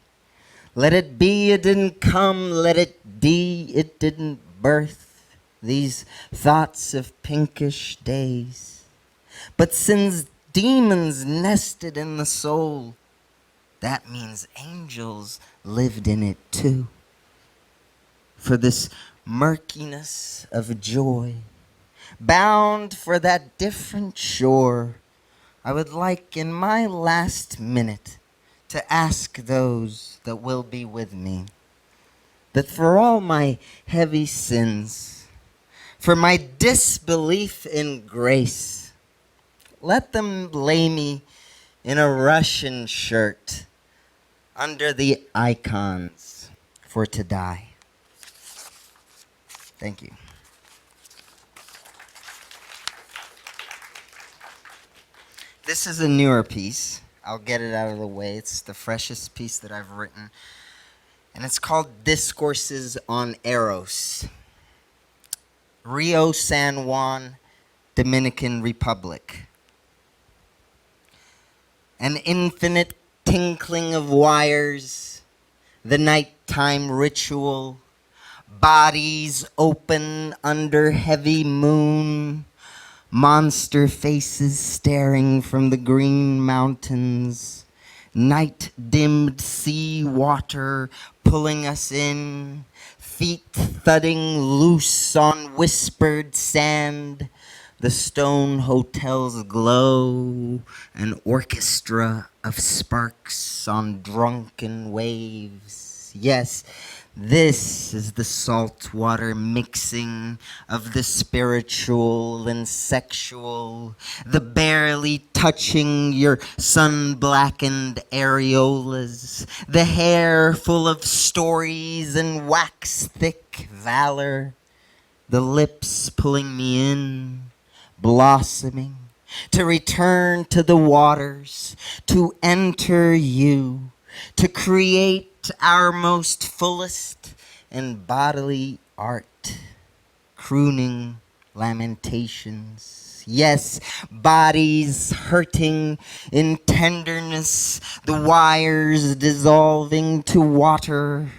Let it be, it didn't come. Let it be, it didn't birth these thoughts of pinkish days. But since demons nested in the soul, that means angels lived in it too. For this murkiness of joy, bound for that different shore, I would like in my last minute to ask those that will be with me that for all my heavy sins, for my disbelief in grace, let them lay me in a Russian shirt under the icons for to die. Thank you. This is a newer piece. I'll get it out of the way. It's the freshest piece that I've written. And it's called Discourses on Eros. Rio San Juan, Dominican Republic. An infinite tinkling of wires, the nighttime ritual, bodies open under heavy moon, monster faces staring from the green mountains, night-dimmed sea water pulling us in, feet thudding loose on whispered sand, the stone hotel's glow, an orchestra of sparks on drunken waves. Yes, this is the saltwater mixing of the spiritual and sexual, the barely touching your sun-blackened areolas, the hair full of stories and wax-thick valor, the lips pulling me in, blossoming, to return to the waters, to enter you, to create our most fullest and bodily art, crooning lamentations. Yes, bodies hurting in tenderness, the wires dissolving to water,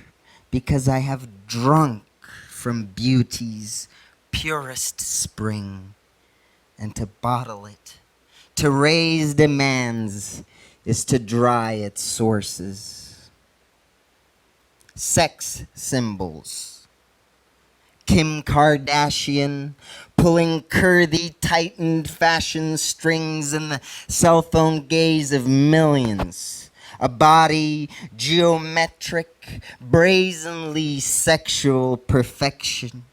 because I have drunk from beauty's purest spring, and to bottle it, to raise demands, is to dry its sources. Sex symbols. Kim Kardashian pulling curvy, tightened fashion strings in the cell phone gaze of millions. A body geometric, brazenly sexual perfection.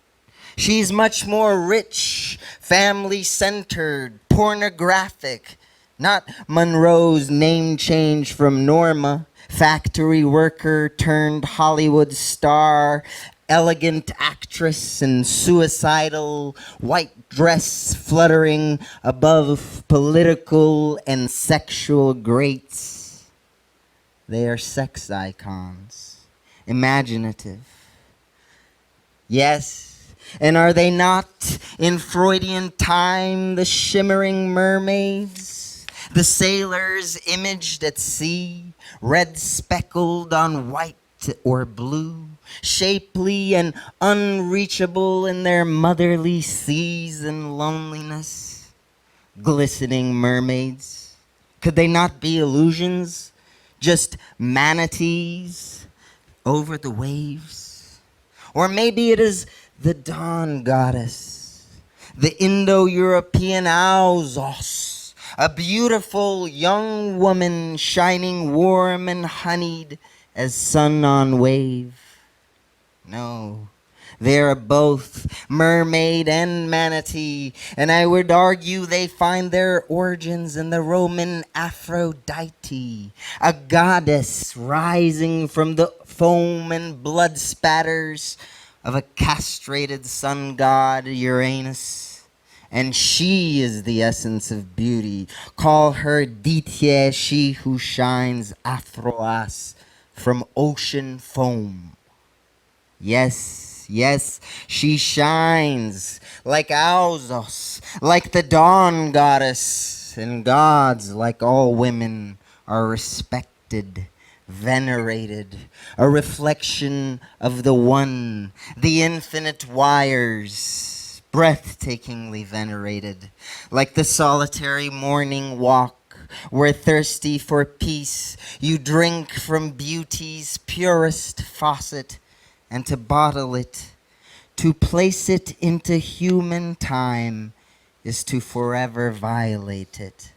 She's much more rich, family-centered, pornographic. Not Monroe's name change from Norma, factory worker turned Hollywood star, elegant actress and suicidal, white dress fluttering above political and sexual greats. They are sex icons, imaginative. Yes, and are they not in Freudian time the shimmering mermaids, the sailors imaged at sea, red speckled on white or blue, shapely and unreachable in their motherly seas and loneliness, glistening mermaids. Could they not be illusions, just manatees over the waves? Or maybe it is the dawn goddess, the Indo-European Auzos, a beautiful young woman shining warm and honeyed as sun on wave. No, they are both mermaid and manatee, and I would argue they find their origins in the Roman Aphrodite, a goddess rising from the foam and blood spatters of a castrated sun god Uranus. And she is the essence of beauty. Call her Ditye, she who shines Athroas from ocean foam. Yes, yes, she shines like Auzos, like the dawn goddess, and gods, like all women, are respected, venerated, a reflection of the one, the infinite wires, breathtakingly venerated, like the solitary morning walk, where thirsty for peace, you drink from beauty's purest faucet, and to bottle it, to place it into human time, is to forever violate it.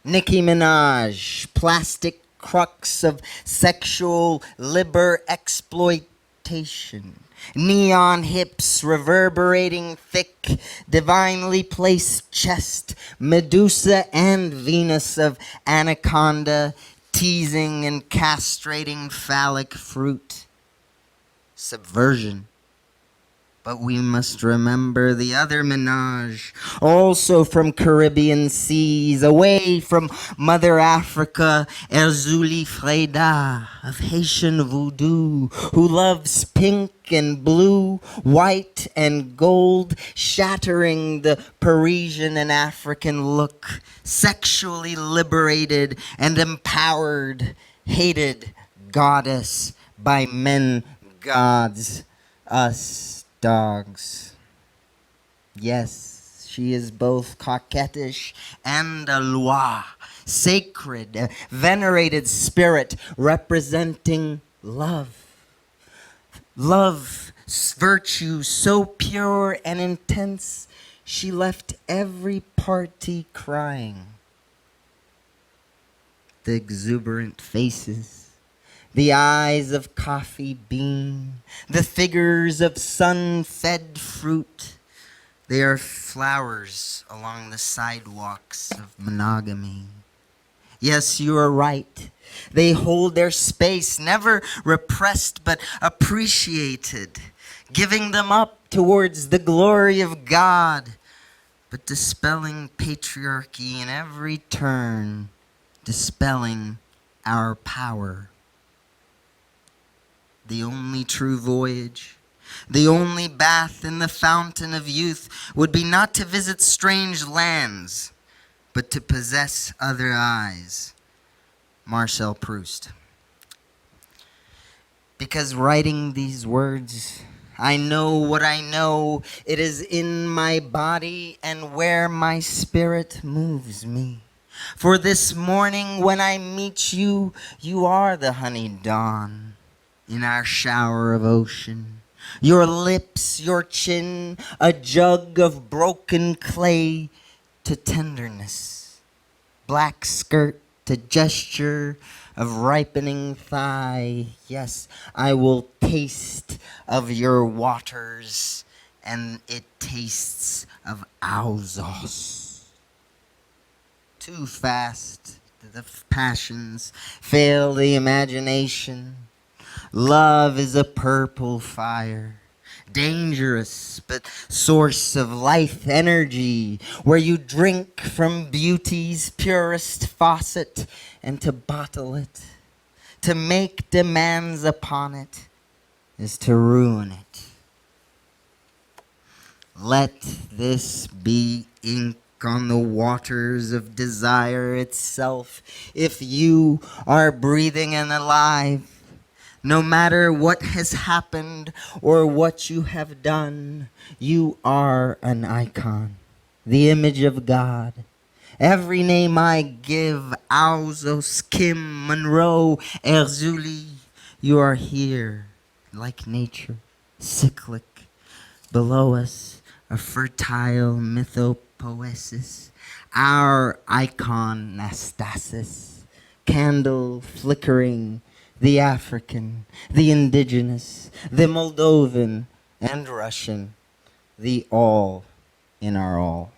Nicki Minaj, plastic crux of sexual liber exploitation. Neon hips reverberating thick, divinely placed chest, Medusa and Venus of anaconda, teasing and castrating phallic fruit. Subversion. But we must remember the other Minaj, also from Caribbean seas, away from Mother Africa, Erzulie Freda of Haitian voodoo, who loves pink and blue, white and gold, shattering the Parisian and African look, sexually liberated and empowered, hated goddess by men gods, us dogs. Yes, she is both coquettish and a loi, sacred, a venerated spirit representing love. Love, virtue so pure and intense, she left every party crying. The exuberant faces, the eyes of coffee bean, the figures of sun-fed fruit. They are flowers along the sidewalks of monogamy. Yes, you are right. They hold their space, never repressed but appreciated, giving them up towards the glory of God, but dispelling patriarchy in every turn, dispelling our power. The only true voyage, the only bath in the fountain of youth would be not to visit strange lands, but to possess other eyes. Marcel Proust. Because writing these words, I know what I know. It is in my body and where my spirit moves me. For this morning when I meet you, you are the honey dawn in our shower of ocean. Your lips, your chin, a jug of broken clay to tenderness. Black skirt to gesture of ripening thigh. Yes, I will taste of your waters, and it tastes of Auzos. Too fast the passions fail the imagination. Love is a purple fire, dangerous but source of life energy, where you drink from beauty's purest faucet, and to bottle it, to make demands upon it, is to ruin it. Let this be ink on the waters of desire itself. If you are breathing and alive, no matter what has happened or what you have done, you are an icon, the image of God. Every name I give, Auzos, Kim, Monroe, Erzuli, you are here, like nature, cyclic, below us, a fertile mythopoesis, our icon, Nastasis, candle flickering, the African, the indigenous, the Moldovan, and Russian, the all in our all.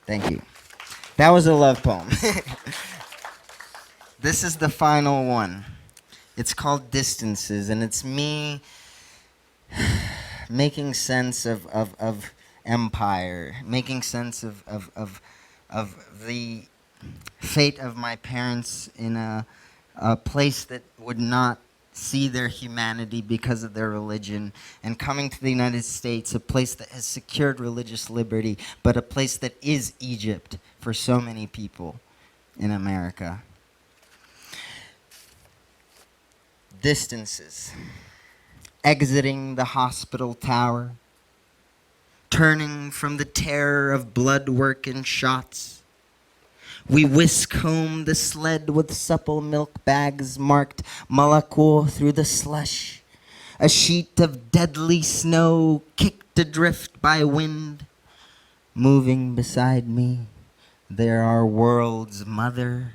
Thank you. That was a love poem. This is the final one. It's called Distances, and it's me making sense of empire, making sense of the fate of my parents in a place that would not see their humanity because of their religion, and coming to the United States, a place that has secured religious liberty, but a place that is Egypt for so many people in America. Distances. Exiting the hospital tower, turning from the terror of blood work and shots. We whisk home the sled with supple milk bags marked Malako through the slush, a sheet of deadly snow kicked adrift by wind. Moving beside me, there are world's mother,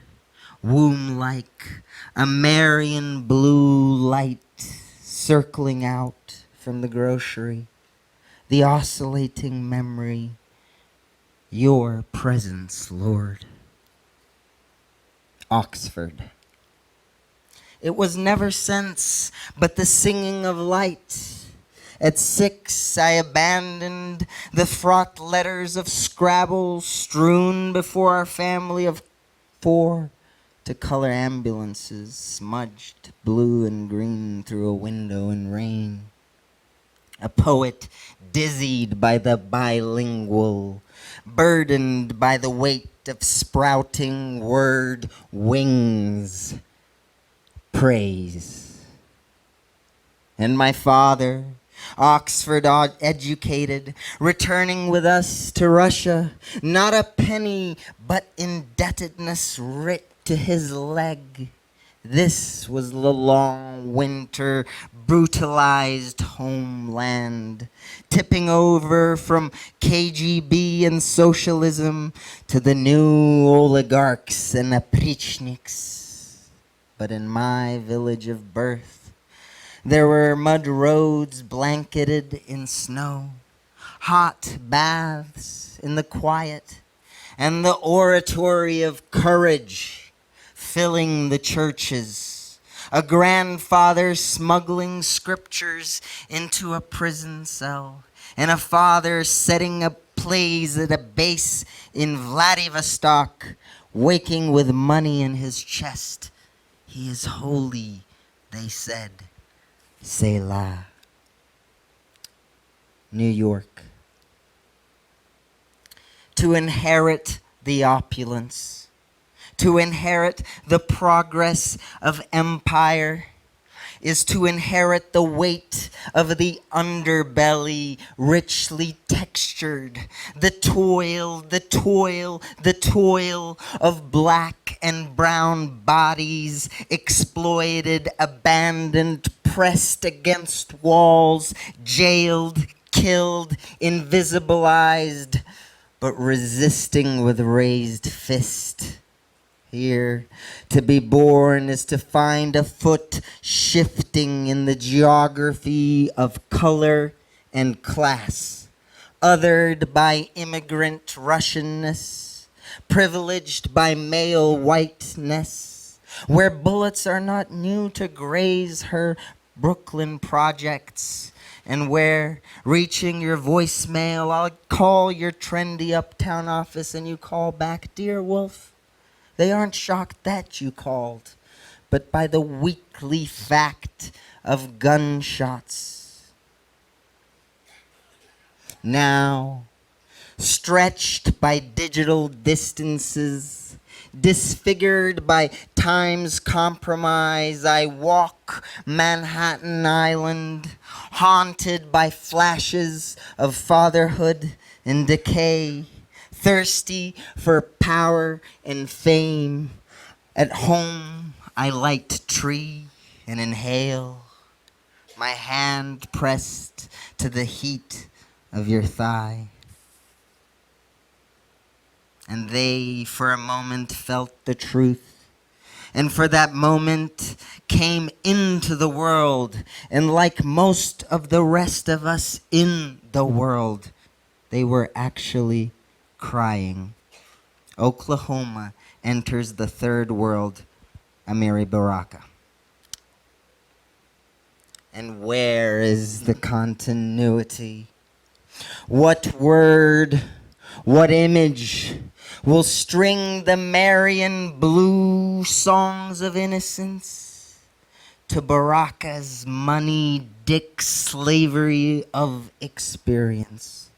womb-like, a Marian blue light circling out from the grocery, the oscillating memory, your presence, Lord. Oxford. It was never sense, but the singing of light. At 6, I abandoned the fraught letters of Scrabble strewn before our family of 4 to color ambulances smudged blue and green through a window in rain. A poet dizzied by the bilingual, burdened by the weight of sprouting word wings. Praise. And my father, Oxford educated, returning with us to Russia, not a penny but indebtedness writ to his leg. This was the long winter brutalized homeland, tipping over from KGB and socialism to the new oligarchs and oprichniks. But in my village of birth, there were mud roads blanketed in snow, hot baths in the quiet, and the oratory of courage filling the churches, a grandfather smuggling scriptures into a prison cell, and a father setting up plays at a base in Vladivostok, waking with money in his chest. He is holy, they said. Selah. New York. To inherit the opulence, to inherit the progress of empire, is to inherit the weight of the underbelly, richly textured, the toil of black and brown bodies, exploited, abandoned, pressed against walls, jailed, killed, invisibilized, but resisting with raised fist. Here, to be born is to find a foot shifting in the geography of color and class, othered by immigrant Russianness, privileged by male whiteness, where bullets are not new to graze her Brooklyn projects, and where, reaching your voicemail, I'll call your trendy uptown office and you call back, "Dear Wolf, they aren't shocked that you called, but by the weekly fact of gunshots." Now, stretched by digital distances, disfigured by time's compromise. I walk Manhattan Island, haunted by flashes of fatherhood and decay, thirsty for power and fame. At home, I light tree and inhale, my hand pressed to the heat of your thigh. And they, for a moment, felt the truth, and for that moment came into the world, and like most of the rest of us in the world, they were actually crying. Oklahoma enters the third world, Amiri Baraka. And where is the continuity? What word, what image will string the Marian blue songs of innocence to Baraka's money dick slavery of experience?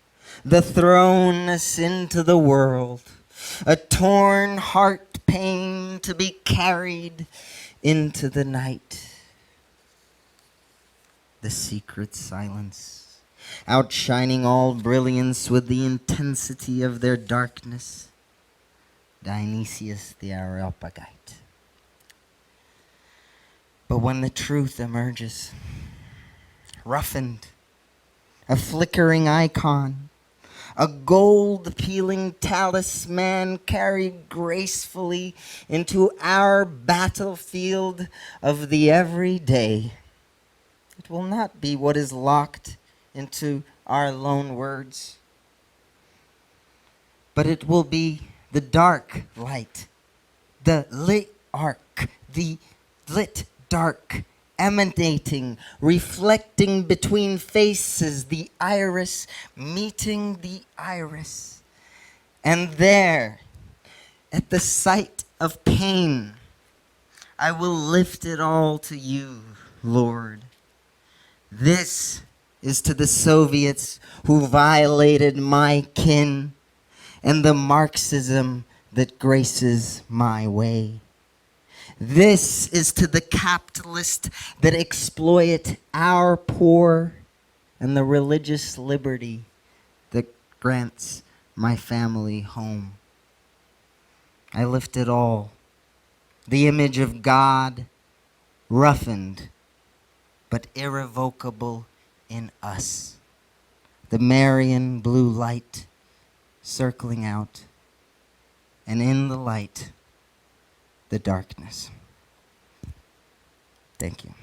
The thrown us into the world, a torn heart pain to be carried into the night. The secret silence, outshining all brilliance with the intensity of their darkness. Dionysius the Areopagite. But when the truth emerges, roughened, a flickering icon, a gold-peeling talisman carried gracefully into our battlefield of the everyday, it will not be what is locked into our lone words, but it will be the dark light, the lit arc, the lit dark, emanating, reflecting between faces, the iris meeting the iris. And there, at the sight of pain, I will lift it all to you, Lord. This is to the Soviets who violated my kin and the Marxism that graces my way. This is to the capitalists that exploit our poor and the religious liberty that grants my family home. I lift it all, the image of God roughened but irrevocable in us. The Marian blue light circling out, and in the light, the darkness. Thank you.